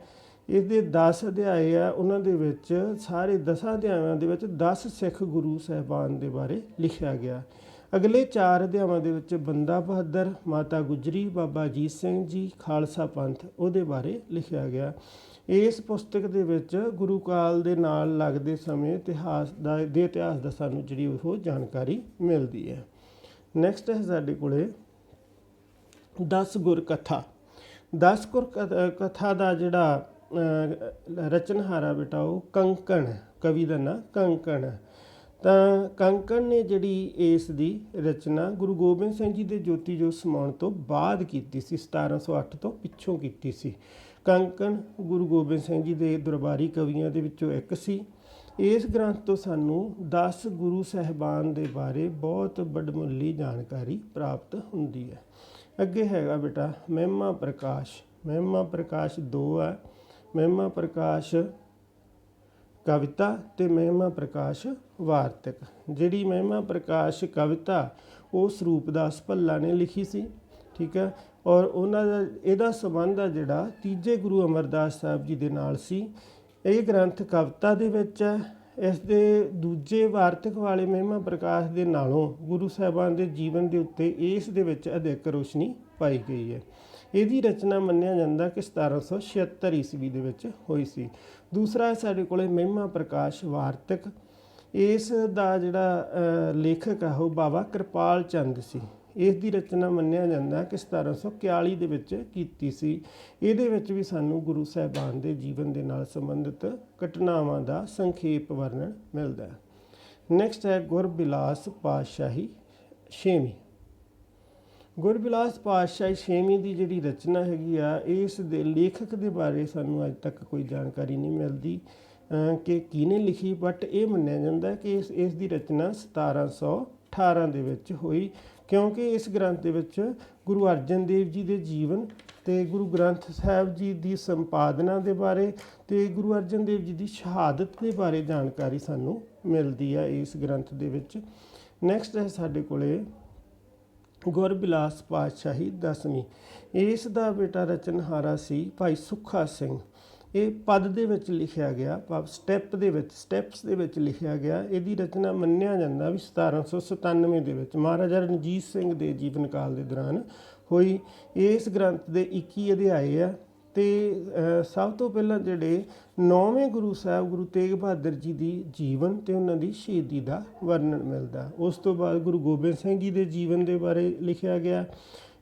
ਇਸ ਦੇ 10 ਅਧਿਆਏ ਆ, ਉਹਨਾਂ ਦੇ ਵਿੱਚ ਸਾਰੇ 10 ਅਧਿਆਇਆਂ ਦੇ ਵਿੱਚ 10 ਸਿੱਖ ਗੁਰੂ ਸਾਹਿਬਾਨ ਦੇ ਬਾਰੇ ਲਿਖਿਆ ਗਿਆ। ਅਗਲੇ 4 ਅਧਿਆਵਾਂ ਦੇ ਵਿੱਚ ਬੰਦਾ ਬਹਾਦਰ, ਮਾਤਾ ਗੁਜਰੀ, ਬਾਬਾ ਅਜੀਤ ਸਿੰਘ ਜੀ, ਖਾਲਸਾ ਪੰਥ, ਉਹਦੇ ਬਾਰੇ ਲਿਖਿਆ ਗਿਆ। ਇਸ ਪੁਸਤਕ ਦੇ ਵਿੱਚ ਗੁਰੂ ਕਾਲ ਦੇ ਨਾਲ ਲੱਗਦੇ ਸਮੇਂ ਇਤਿਹਾਸ ਦਾ ਸਾਨੂੰ ਜਿਹੜੀ ਉਹ ਜਾਣਕਾਰੀ ਮਿਲਦੀ ਹੈ। ਨੈਕਸਟ ਹੈ ਸਾਡੇ ਕੋਲੇ 10 ਗੁਰ ਕਥਾ। 10 ਗੁਰ ਕਥਾ ਦਾ ਜਿਹੜਾ ਰਚਨਹਾਰ ਆ ਬੇਟਾ ਉਹ ਕੰਕਣ, ਕਵੀ ਦਾ ਨਾਂ ਕੰਕਣ ਹੈ। ਤਾਂ ਕੰਕਣ ਨੇ ਜਿਹੜੀ ਇਸ ਦੀ ਰਚਨਾ ਗੁਰੂ ਗੋਬਿੰਦ ਸਿੰਘ ਜੀ ਦੇ ਜੋਤੀ ਜੋਤ ਸਮਾਉਣ ਤੋਂ ਬਾਅਦ ਕੀਤੀ ਸੀ, 1708 ਤੋਂ ਪਿੱਛੋਂ ਕੀਤੀ ਸੀ। ਕੰਕਣ ਗੁਰੂ ਗੋਬਿੰਦ ਸਿੰਘ ਜੀ ਦੇ ਦਰਬਾਰੀ ਕਵੀਆਂ ਦੇ ਵਿੱਚੋਂ ਇੱਕ ਸੀ। ਇਸ ਗ੍ਰੰਥ ਤੋਂ ਸਾਨੂੰ 10 ਗੁਰੂ ਸਾਹਿਬਾਨ ਦੇ ਬਾਰੇ ਬਹੁਤ ਵੱਡਮੁੱਲੀ ਜਾਣਕਾਰੀ ਪ੍ਰਾਪਤ ਹੁੰਦੀ ਹੈ। ਅੱਗੇ ਹੈਗਾ ਬੇਟਾ ਮਹਿਮਾ ਪ੍ਰਕਾਸ਼। ਮਹਿਮਾ ਪ੍ਰਕਾਸ਼ 2 ਹੈ, ਮਹਿਮਾ ਪ੍ਰਕਾਸ਼ ਕਵਿਤਾ ਅਤੇ ਮਹਿਮਾ ਪ੍ਰਕਾਸ਼ ਵਾਰਤਕ। ਜਿਹੜੀ ਮਹਿਮਾ ਪ੍ਰਕਾਸ਼ ਕਵਿਤਾ ਉਹ ਸਰੂਪਦਾਸ ਭੱਲਾ ਨੇ ਲਿਖੀ ਸੀ, ਠੀਕ ਹੈ। ਔਰ ਉਹਨਾਂ ਦਾ ਇਹਦਾ ਸੰਬੰਧ ਆ ਜਿਹੜਾ ਤੀਜੇ ਗੁਰੂ ਅਮਰਦਾਸ ਸਾਹਿਬ ਜੀ ਦੇ ਨਾਲ ਸੀ। ਇਹ ਗ੍ਰੰਥ ਕਵਿਤਾ ਦੇ ਵਿੱਚ ਹੈ। ਇਸ ਦੇ ਦੂਜੇ ਵਾਰਤਕ ਵਾਲੇ ਮਹਿਮਾ ਪ੍ਰਕਾਸ਼ ਦੇ ਨਾਲੋਂ ਗੁਰੂ ਸਾਹਿਬਾਨ ਦੇ ਜੀਵਨ ਦੇ ਉੱਤੇ ਇਸ ਦੇ ਵਿੱਚ ਅਧਿਕ ਰੋਸ਼ਨੀ ਪਾਈ ਗਈ ਹੈ। ਇਹਦੀ ਰਚਨਾ ਮੰਨਿਆ ਜਾਂਦਾ ਕਿ 1776 ਈਸਵੀ ਦੇ ਵਿੱਚ ਹੋਈ ਸੀ। ਦੂਸਰਾ ਸਾਡੇ ਕੋਲੇ ਮਹਿਮਾ ਪ੍ਰਕਾਸ਼ ਵਾਰਤਕ। ਇਸ ਦਾ ਜਿਹੜਾ ਲੇਖਕ ਆ ਉਹ ਬਾਬਾ ਕਿਰਪਾਲ ਚੰਦ ਸੀ। ਇਸ ਦੀ ਰਚਨਾ ਮੰਨਿਆ ਜਾਂਦਾ ਕਿ 1741 ਦੇ ਵਿੱਚ ਕੀਤੀ ਸੀ। ਇਹਦੇ ਵਿੱਚ ਵੀ ਸਾਨੂੰ ਗੁਰੂ ਸਾਹਿਬਾਨ ਦੇ ਜੀਵਨ ਦੇ ਨਾਲ ਸੰਬੰਧਿਤ ਘਟਨਾਵਾਂ ਦਾ ਸੰਖੇਪ ਵਰਣਨ ਮਿਲਦਾ ਹੈ। ਨੈਕਸਟ ਹੈ ਗੁਰਬਿਲਾਸ ਪਾਤਸ਼ਾਹੀ ਛੇਵੀਂ। ਗੁਰਬਿਲਾਸ ਪਾਤਸ਼ਾਹੀ ਛੇਵੀਂ ਦੀ ਜਿਹੜੀ ਰਚਨਾ ਹੈਗੀ ਆ, ਇਸ ਦੇ ਲੇਖਕ ਦੇ ਬਾਰੇ ਸਾਨੂੰ ਅੱਜ ਤੱਕ ਕੋਈ ਜਾਣਕਾਰੀ ਨਹੀਂ ਮਿਲਦੀ ਕਿ ਕਿਹਨੇ ਲਿਖੀ, ਬਟ ਇਹ ਮੰਨਿਆ ਜਾਂਦਾ ਕਿ ਇਸ ਦੀ ਰਚਨਾ 1718 ਦੇ ਵਿੱਚ ਹੋਈ, ਕਿਉਂਕਿ ਇਸ ਗ੍ਰੰਥ ਦੇ ਵਿੱਚ ਗੁਰੂ ਅਰਜਨ ਦੇਵ ਜੀ ਦੇ ਜੀਵਨ ਅਤੇ ਗੁਰੂ ਗ੍ਰੰਥ ਸਾਹਿਬ ਜੀ ਦੀ ਸੰਪਾਦਨਾ ਦੇ ਬਾਰੇ ਅਤੇ ਗੁਰੂ ਅਰਜਨ ਦੇਵ ਜੀ ਦੀ ਸ਼ਹਾਦਤ ਦੇ ਬਾਰੇ ਜਾਣਕਾਰੀ ਸਾਨੂੰ ਮਿਲਦੀ ਹੈ ਇਸ ਗ੍ਰੰਥ ਦੇ ਵਿੱਚ। ਨੈਕਸਟ ਹੈ ਸਾਡੇ ਕੋਲੇ ਗੁਰਬਿਲਾਸ ਪਾਤਸ਼ਾਹੀ 10ਵੀਂ। ਇਸ ਦਾ ਬੇਟਾ ਰਚਨਹਾਰਾ ਸੀ ਭਾਈ ਸੁੱਖਾ ਸਿੰਘ। ਇਹ ਪਦ ਦੇ ਵਿੱਚ ਲਿਖਿਆ ਗਿਆ, ਸਟੈਪਸ ਦੇ ਵਿੱਚ ਲਿਖਿਆ ਗਿਆ। ਇਹਦੀ ਰਚਨਾ ਮੰਨਿਆ ਜਾਂਦਾ ਵੀ 1797 ਦੇ ਵਿੱਚ ਮਹਾਰਾਜਾ ਰਣਜੀਤ ਸਿੰਘ ਦੇ ਜੀਵਨ ਕਾਲ ਦੇ ਦੌਰਾਨ ਹੋਈ। ਇਸ ਗ੍ਰੰਥ ਦੇ 21 ਅਧਿਆਏ ਆ ਅਤੇ ਸਭ ਤੋਂ ਪਹਿਲਾਂ ਜਿਹੜੇ 9ਵੇਂ ਗੁਰੂ ਸਾਹਿਬ ਗੁਰੂ ਤੇਗ ਬਹਾਦਰ ਜੀ ਦੀ ਜੀਵਨ ਅਤੇ ਉਹਨਾਂ ਦੀ ਸ਼ਹੀਦੀ ਦਾ ਵਰਣਨ ਮਿਲਦਾ। ਉਸ ਤੋਂ ਬਾਅਦ ਗੁਰੂ ਗੋਬਿੰਦ ਸਿੰਘ ਜੀ ਦੇ ਜੀਵਨ ਦੇ ਬਾਰੇ ਲਿਖਿਆ ਗਿਆ।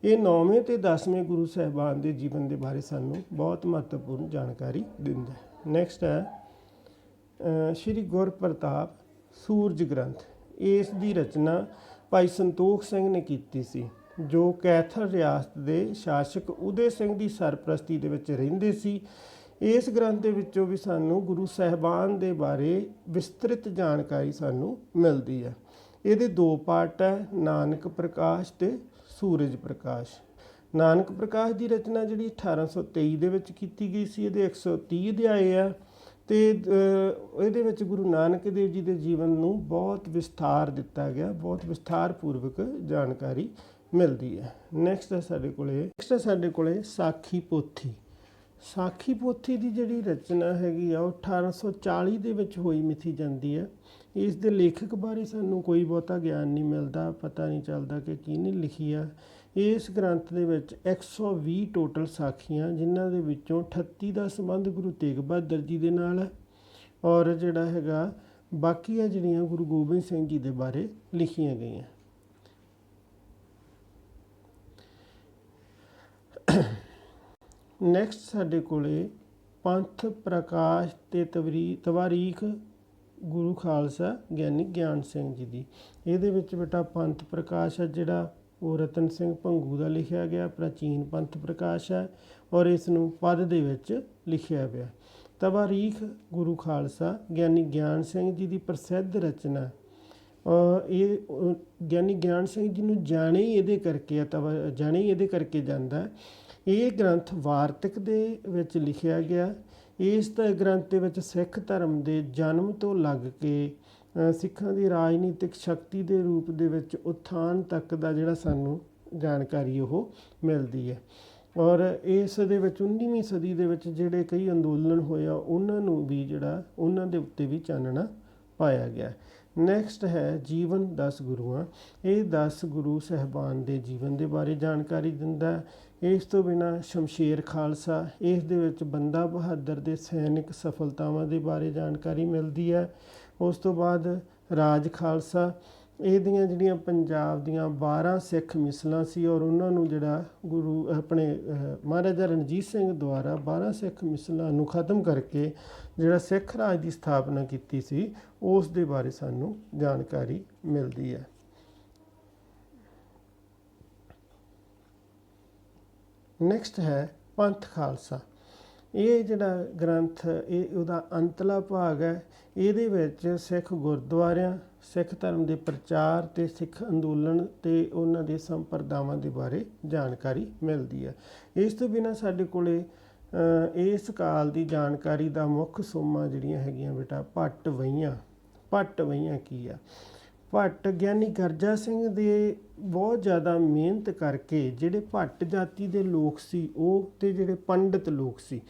ਇਹ 9ਵੇਂ ਅਤੇ 10ਵੇਂ ਗੁਰੂ ਸਾਹਿਬਾਨ ਦੇ ਜੀਵਨ ਦੇ ਬਾਰੇ ਸਾਨੂੰ ਬਹੁਤ ਮਹੱਤਵਪੂਰਨ ਜਾਣਕਾਰੀ ਦਿੰਦਾ ਹੈ। ਨੈਕਸਟ ਹੈ ਸ਼੍ਰੀ ਗੁਰਪ੍ਰਤਾਪ ਸੂਰਜ ਗ੍ਰੰਥ। ਇਸ ਦੀ ਰਚਨਾ ਭਾਈ ਸੰਤੋਖ ਸਿੰਘ ਨੇ ਕੀਤੀ ਸੀ, ਜੋ ਕੈਥਲ ਰਿਆਸਤ ਦੇ ਸ਼ਾਸਕ ਉਦੇ ਸਿੰਘ ਦੀ ਸਰਪ੍ਰਸਤੀ ਦੇ ਵਿੱਚ ਰਹਿੰਦੇ ਸੀ। ਇਸ ਗ੍ਰੰਥ ਦੇ ਵਿੱਚੋਂ ਵੀ ਸਾਨੂੰ ਗੁਰੂ ਸਾਹਿਬਾਨ ਦੇ ਬਾਰੇ ਵਿਸਤ੍ਰਿਤ ਜਾਣਕਾਰੀ ਸਾਨੂੰ ਮਿਲਦੀ ਹੈ। ਇਹਦੇ 2 ਪਾਰਟ ਹੈ, ਨਾਨਕ ਪ੍ਰਕਾਸ਼ ਅਤੇ ਸੂਰਜ ਪ੍ਰਕਾਸ਼। ਨਾਨਕ ਪ੍ਰਕਾਸ਼ ਦੀ ਰਚਨਾ ਜਿਹੜੀ 1823 ਦੇ ਵਿੱਚ ਕੀਤੀ ਗਈ ਸੀ। ਇਹਦੇ 130 ਅਧਿਆਏ ਆ ਅਤੇ ਇਹਦੇ ਵਿੱਚ ਗੁਰੂ ਨਾਨਕ ਦੇਵ ਜੀ ਦੇ ਜੀਵਨ ਨੂੰ ਬਹੁਤ ਵਿਸਥਾਰ ਦਿੱਤਾ ਗਿਆ, ਬਹੁਤ ਵਿਸਥਾਰਪੂਰਵਕ ਜਾਣਕਾਰੀ ਮਿਲਦੀ ਹੈ। ਨੈਕਸਟ ਹੈ ਸਾਡੇ ਕੋਲੇ ਸਾਖੀ ਪੋਥੀ। ਸਾਖੀ ਪੋਥੀ ਦੀ ਜਿਹੜੀ ਰਚਨਾ ਹੈਗੀ ਆ ਉਹ 1840 ਦੇ ਵਿੱਚ ਹੋਈ ਮਿਥੀ ਜਾਂਦੀ ਹੈ। ਇਸ ਦੇ ਲੇਖਕ ਬਾਰੇ ਸਾਨੂੰ ਕੋਈ ਬਹੁਤਾ ਗਿਆਨ ਨਹੀਂ ਮਿਲਦਾ, ਪਤਾ ਨਹੀਂ ਚੱਲਦਾ ਕਿ ਕਿਹਨੇ ਲਿਖੀ ਆ। ਇਸ ਗ੍ਰੰਥ ਦੇ ਵਿੱਚ 120 ਟੋਟਲ ਸਾਖੀਆਂ, ਜਿਨ੍ਹਾਂ ਦੇ ਵਿੱਚੋਂ 38 ਦਾ ਸੰਬੰਧ ਗੁਰੂ ਤੇਗ ਬਹਾਦਰ ਜੀ ਦੇ ਨਾਲ ਹੈ ਔਰ ਜਿਹੜਾ ਹੈਗਾ ਬਾਕੀ ਆ ਜਿਹੜੀਆਂ ਗੁਰੂ ਗੋਬਿੰਦ ਸਿੰਘ ਜੀ ਦੇ ਬਾਰੇ ਲਿਖੀਆਂ ਗਈਆਂ। ਨੈਕਸਟ ਸਾਡੇ ਕੋਲੇ ਪੰਥ ਪ੍ਰਕਾਸ਼ ਅਤੇ ਤਵਾਰੀਖ ਗੁਰੂ ਖਾਲਸਾ ਗਿਆਨੀ ਗਿਆਨ ਸਿੰਘ ਜੀ ਦੀ। ਇਹਦੇ ਵਿੱਚ ਬੇਟਾ ਪੰਥ ਪ੍ਰਕਾਸ਼ ਹੈ ਜਿਹੜਾ ਉਹ ਰਤਨ ਸਿੰਘ ਭੰਗੂ ਦਾ ਲਿਖਿਆ ਗਿਆ ਪ੍ਰਾਚੀਨ ਪੰਥ ਪ੍ਰਕਾਸ਼ ਹੈ ਔਰ ਇਸ ਨੂੰ ਪਦ ਦੇ ਵਿੱਚ ਲਿਖਿਆ ਪਿਆ। ਤਵਾਰੀਖ ਗੁਰੂ ਖਾਲਸਾ ਗਿਆਨੀ ਗਿਆਨ ਸਿੰਘ ਜੀ ਦੀ ਪ੍ਰਸਿੱਧ ਰਚਨਾ। ਇਹ ਗਿਆਨੀ ਗਿਆਨ ਸਿੰਘ ਜੀ ਨੂੰ ਜਾਣੇ ਹੀ ਇਹਦੇ ਕਰਕੇ ਜਾਂਦਾ। ਇਹ ਗ੍ਰੰਥ ਵਾਰਤਕ ਦੇ ਵਿੱਚ ਲਿਖਿਆ ਗਿਆ। ਇਸ ਗ੍ਰੰਥ ਦੇ ਵਿੱਚ ਸਿੱਖ ਧਰਮ ਦੇ ਜਨਮ ਤੋਂ ਲੱਗ ਕੇ ਸਿੱਖਾਂ ਦੀ ਰਾਜਨੀਤਿਕ ਸ਼ਕਤੀ ਦੇ ਰੂਪ ਦੇ ਵਿੱਚ ਉਥਾਨ ਤੱਕ ਦਾ ਜਿਹੜਾ ਸਾਨੂੰ ਜਾਣਕਾਰੀ ਉਹ ਮਿਲਦੀ ਹੈ ਔਰ ਇਸ ਦੇ ਵਿੱਚ 19ਵੀਂ ਸਦੀ ਦੇ ਵਿੱਚ ਜਿਹੜੇ ਕਈ ਅੰਦੋਲਨ ਹੋਇਆ ਉਹਨਾਂ ਨੂੰ ਵੀ ਉਹਨਾਂ ਦੇ ਉੱਤੇ ਵੀ ਚਾਨਣਾ ਪਾਇਆ ਗਿਆ। ਨੈਕਸਟ ਹੈ ਜੀਵਨ 10 ਗੁਰੂਆਂ। ਇਹ 10 ਗੁਰੂ ਸਾਹਿਬਾਨ ਦੇ ਜੀਵਨ ਦੇ ਬਾਰੇ ਜਾਣਕਾਰੀ ਦਿੰਦਾ। ਇਸ ਤੋਂ ਬਿਨਾਂ ਸ਼ਮਸ਼ੇਰ ਖਾਲਸਾ, ਇਸ ਦੇ ਵਿੱਚ ਬੰਦਾ ਬਹਾਦਰ ਦੇ ਸੈਨਿਕ ਸਫਲਤਾਵਾਂ ਦੇ ਬਾਰੇ ਜਾਣਕਾਰੀ ਮਿਲਦੀ ਹੈ। ਉਸ ਤੋਂ ਬਾਅਦ ਰਾਜ ਖਾਲਸਾ, ਇਹਦੀਆਂ ਜਿਹੜੀਆਂ ਪੰਜਾਬ ਦੀਆਂ 12 ਸਿੱਖ ਮਿਸਲਾਂ ਸੀ ਔਰ ਉਹਨਾਂ ਨੂੰ ਜਿਹੜਾ ਗੁਰੂ ਆਪਣੇ ਮਹਾਰਾਜਾ ਰਣਜੀਤ ਸਿੰਘ ਦੁਆਰਾ 12 ਸਿੱਖ ਮਿਸਲਾਂ ਨੂੰ ਖ਼ਤਮ ਕਰਕੇ ਜਿਹੜਾ ਸਿੱਖ ਰਾਜ ਦੀ ਸਥਾਪਨਾ ਕੀਤੀ ਸੀ, ਉਸ ਦੇ ਬਾਰੇ ਸਾਨੂੰ ਜਾਣਕਾਰੀ ਮਿਲਦੀ ਹੈ। ਨੈਕਸਟ ਹੈ ਪੰਥ ਖਾਲਸਾ। ਇਹ ਜਿਹੜਾ ਗ੍ਰੰਥ ਇਹ ਉਹਦਾ ਅੰਤਲਾ ਭਾਗ ਹੈ। ਇਹਦੇ ਵਿੱਚ ਸਿੱਖ ਗੁਰਦੁਆਰਿਆਂ, ਸਿੱਖ ਧਰਮ ਦੇ ਪ੍ਰਚਾਰ ਅਤੇ ਸਿੱਖ ਅੰਦੋਲਨ ਅਤੇ ਉਹਨਾਂ ਦੇ ਸੰਪਰਦਾਵਾਂ ਦੇ ਬਾਰੇ ਜਾਣਕਾਰੀ ਮਿਲਦੀ ਹੈ। ਇਸ ਤੋਂ ਬਿਨਾਂ ਸਾਡੇ ਕੋਲ ਇਸ ਕਾਲ ਦੀ ਜਾਣਕਾਰੀ ਦਾ ਮੁੱਖ ਸੋਮਾ ਜਿਹੜੀਆਂ ਹੈਗੀਆਂ ਬੇਟਾ ਭੱਟ ਵਹੀਆਂ। ਭੱਟ ਵਹੀਆਂ ਕੀ ਆ? ਭੱਟ ਗਿਆਨੀ ਗਰਜਾ ਸਿੰਘ ਦੇ ਬਹੁਤ ਜ਼ਿਆਦਾ ਮਿਹਨਤ ਕਰਕੇ ਜਿਹੜੇ ਭੱਟ ਜਾਤੀ ਦੇ ਲੋਕ ਸੀ ਉਹ ਅਤੇ ਜਿਹੜੇ ਪੰਡਿਤ ਲੋਕ ਸੀ,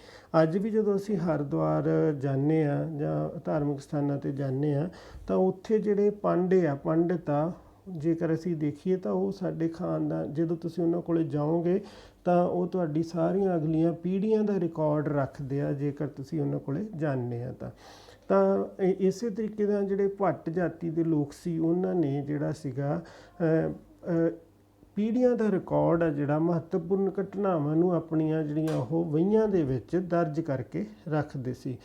ਅੱਜ ਵੀ ਜਦੋਂ ਅਸੀਂ ਹਰਿਦੁਆਰ ਜਾਂਦੇ ਹਾਂ ਜਾਂ ਧਾਰਮਿਕ ਸਥਾਨਾਂ 'ਤੇ ਜਾਂਦੇ ਹਾਂ ਤਾਂ ਉੱਥੇ ਜਿਹੜੇ ਪੰਡਿਤ ਆ, ਜੇਕਰ ਅਸੀਂ ਦੇਖੀਏ ਤਾਂ ਉਹ ਸਾਡੇ ਖਾਨਦਾਨ, ਜਦੋਂ ਤੁਸੀਂ ਉਹਨਾਂ ਕੋਲ ਜਾਓਗੇ ਤਾਂ ਉਹ ਤੁਹਾਡੀ ਸਾਰੀਆਂ ਅਗਲੀਆਂ ਪੀੜ੍ਹੀਆਂ ਦਾ ਰਿਕਾਰਡ ਰੱਖਦੇ ਆ, ਜੇਕਰ ਤੁਸੀਂ ਉਹਨਾਂ ਕੋਲ ਜਾਂਦੇ ਆ ਤਾਂ ਇਸੇ ਤਰੀਕੇ ਨਾਲ ਜਿਹੜੇ ਭੱਟ ਜਾਤੀ ਦੇ ਲੋਕ ਸੀ ਉਹਨਾਂ ਨੇ ਜਿਹੜਾ ਸੀਗਾ ਪੀੜ੍ਹੀਆਂ ਦਾ ਰਿਕਾਰਡ ਆ ਜਿਹੜਾ ਮਹੱਤਵਪੂਰਨ ਘਟਨਾਵਾਂ ਨੂੰ ਆਪਣੀਆਂ ਜਿਹੜੀਆਂ ਉਹ ਵਹੀਆਂ ਦੇ ਵਿੱਚ ਦਰਜ ਕਰਕੇ ਰੱਖਦੇ ਸੀ।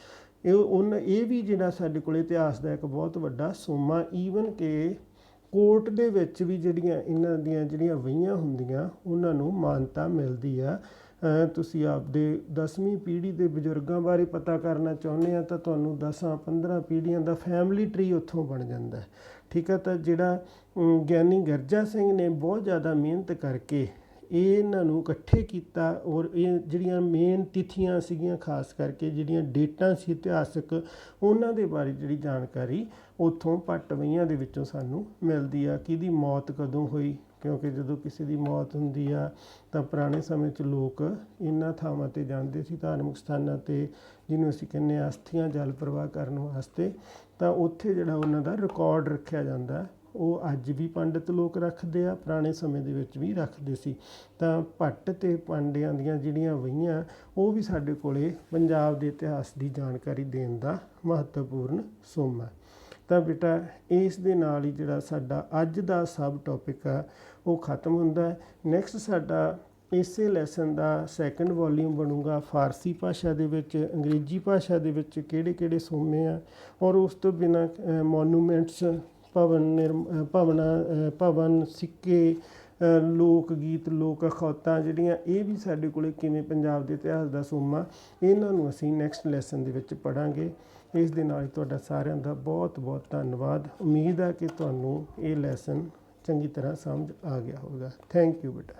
ਇਹ ਵੀ ਜਿਹੜਾ ਸਾਡੇ ਕੋਲ ਇਤਿਹਾਸ ਦਾ ਇੱਕ ਬਹੁਤ ਵੱਡਾ ਸੋਮਾ, ਈਵਨ ਕਿ ਕੋਰਟ ਦੇ ਵਿੱਚ ਵੀ ਜਿਹੜੀਆਂ ਇਹਨਾਂ ਦੀਆਂ ਜਿਹੜੀਆਂ ਵਹੀਆਂ ਹੁੰਦੀਆਂ ਉਹਨਾਂ ਨੂੰ ਮਾਨਤਾ ਮਿਲਦੀ ਆ। ਤੁਸੀਂ ਆਪਦੇ 10ਵੀਂ ਪੀੜ੍ਹੀ ਦੇ ਬਜ਼ੁਰਗਾਂ ਬਾਰੇ ਪਤਾ ਕਰਨਾ ਚਾਹੁੰਦੇ ਆ ਤਾਂ ਤੁਹਾਨੂੰ 10-15 ਪੀੜ੍ਹੀਆਂ ਦਾ ਫੈਮਿਲੀ ਟਰੀ ਉੱਥੋਂ ਬਣ ਜਾਂਦਾ। ਠੀਕ ਆ, ਤਾਂ ਜਿਹੜਾ ਗਿਆਨੀ ਗਰਜਾ ਸਿੰਘ ਨੇ ਬਹੁਤ ਜ਼ਿਆਦਾ ਮਿਹਨਤ ਕਰਕੇ ਇਹਨਾਂ ਨੂੰ ਇਕੱਠੇ ਕੀਤਾ ਔਰ ਇਹ ਜਿਹੜੀਆਂ ਮੇਨ ਤਿਥੀਆਂ ਸੀਗੀਆਂ, ਖਾਸ ਕਰਕੇ ਜਿਹੜੀਆਂ ਡੇਟਾਂ ਸੀ ਇਤਿਹਾਸਕ, ਉਹਨਾਂ ਦੇ ਬਾਰੇ ਜਿਹੜੀ ਜਾਣਕਾਰੀ ਉੱਥੋਂ ਭੱਟ ਵਹੀਆਂ ਦੇ ਵਿੱਚੋਂ ਸਾਨੂੰ ਮਿਲਦੀ ਆ। ਕਿਹਦੀ ਮੌਤ ਕਦੋਂ ਹੋਈ, ਕਿਉਂਕਿ ਜਦੋਂ ਕਿਸੇ ਦੀ ਮੌਤ ਹੁੰਦੀ ਆ ਤਾਂ ਪੁਰਾਣੇ ਸਮੇਂ 'ਚ ਲੋਕ ਇਹਨਾਂ ਥਾਵਾਂ 'ਤੇ ਜਾਂਦੇ ਸੀ, ਧਾਰਮਿਕ ਸਥਾਨਾਂ 'ਤੇ, ਜਿਹਨੂੰ ਅਸੀਂ ਕਹਿੰਦੇ ਹਾਂ ਅਸਥੀਆਂ ਜਲ ਪ੍ਰਵਾਹ ਕਰਨ ਵਾਸਤੇ, ਤਾਂ ਉੱਥੇ ਜਿਹੜਾ ਉਹਨਾਂ ਦਾ ਰਿਕਾਰਡ ਰੱਖਿਆ ਜਾਂਦਾ। ਉਹ ਅੱਜ ਵੀ ਪੰਡਿਤ ਲੋਕ ਰੱਖਦੇ ਆ, ਪੁਰਾਣੇ ਸਮੇਂ ਦੇ ਵਿੱਚ ਵੀ ਰੱਖਦੇ ਸੀ। ਤਾਂ ਭੱਟ ਅਤੇ ਪਾਂਡਿਆਂ ਦੀਆਂ ਜਿਹੜੀਆਂ ਵਹੀਆਂ ਉਹ ਵੀ ਸਾਡੇ ਕੋਲ ਪੰਜਾਬ ਦੇ ਇਤਿਹਾਸ ਦੀ ਜਾਣਕਾਰੀ ਦੇਣ ਦਾ ਮਹੱਤਵਪੂਰਨ ਸੋਮਾ। ਤਾਂ ਬੇਟਾ ਇਸ ਦੇ ਨਾਲ ਹੀ ਜਿਹੜਾ ਸਾਡਾ ਅੱਜ ਦਾ ਸਬ ਟੋਪਿਕ ਆ ਉਹ ਖਤਮ ਹੁੰਦਾ। ਨੈਕਸਟ ਸਾਡਾ ਇਸੇ ਲੈਸਨ ਦਾ ਸੈਕੰਡ ਵੋਲੀਅਮ ਬਣੂਗਾ ਫਾਰਸੀ ਭਾਸ਼ਾ ਦੇ ਵਿੱਚ, ਅੰਗਰੇਜ਼ੀ ਭਾਸ਼ਾ ਦੇ ਵਿੱਚ ਕਿਹੜੇ ਕਿਹੜੇ ਸੋਮੇ ਆ, ਔਰ ਉਸ ਤੋਂ ਬਿਨਾਂ ਮੋਨੂਮੈਂਟਸ, ਭਵਨ, ਸਿੱਕੇ, ਲੋਕ ਗੀਤ, ਲੋਕ ਅਖੌਤਾਂ ਜਿਹੜੀਆਂ, ਇਹ ਵੀ ਸਾਡੇ ਕੋਲ ਕਿਵੇਂ ਪੰਜਾਬ ਦੇ ਇਤਿਹਾਸ ਦਾ ਸੋਮਾ, ਇਹਨਾਂ ਨੂੰ ਅਸੀਂ ਨੈਕਸਟ ਲੈਸਨ ਦੇ ਵਿੱਚ ਪੜ੍ਹਾਂਗੇ। ਇਸ ਦੇ ਨਾਲ ਤੁਹਾਡਾ ਸਾਰਿਆਂ ਦਾ ਬਹੁਤ ਬਹੁਤ ਧੰਨਵਾਦ। ਉਮੀਦ ਹੈ ਕਿ ਤੁਹਾਨੂੰ ਇਹ ਲੈਸਨ ਚੰਗੀ ਤਰ੍ਹਾਂ ਸਮਝ ਆ ਗਿਆ ਹੋਵੇਗਾ। ਥੈਂਕ ਯੂ ਬੇਟਾ।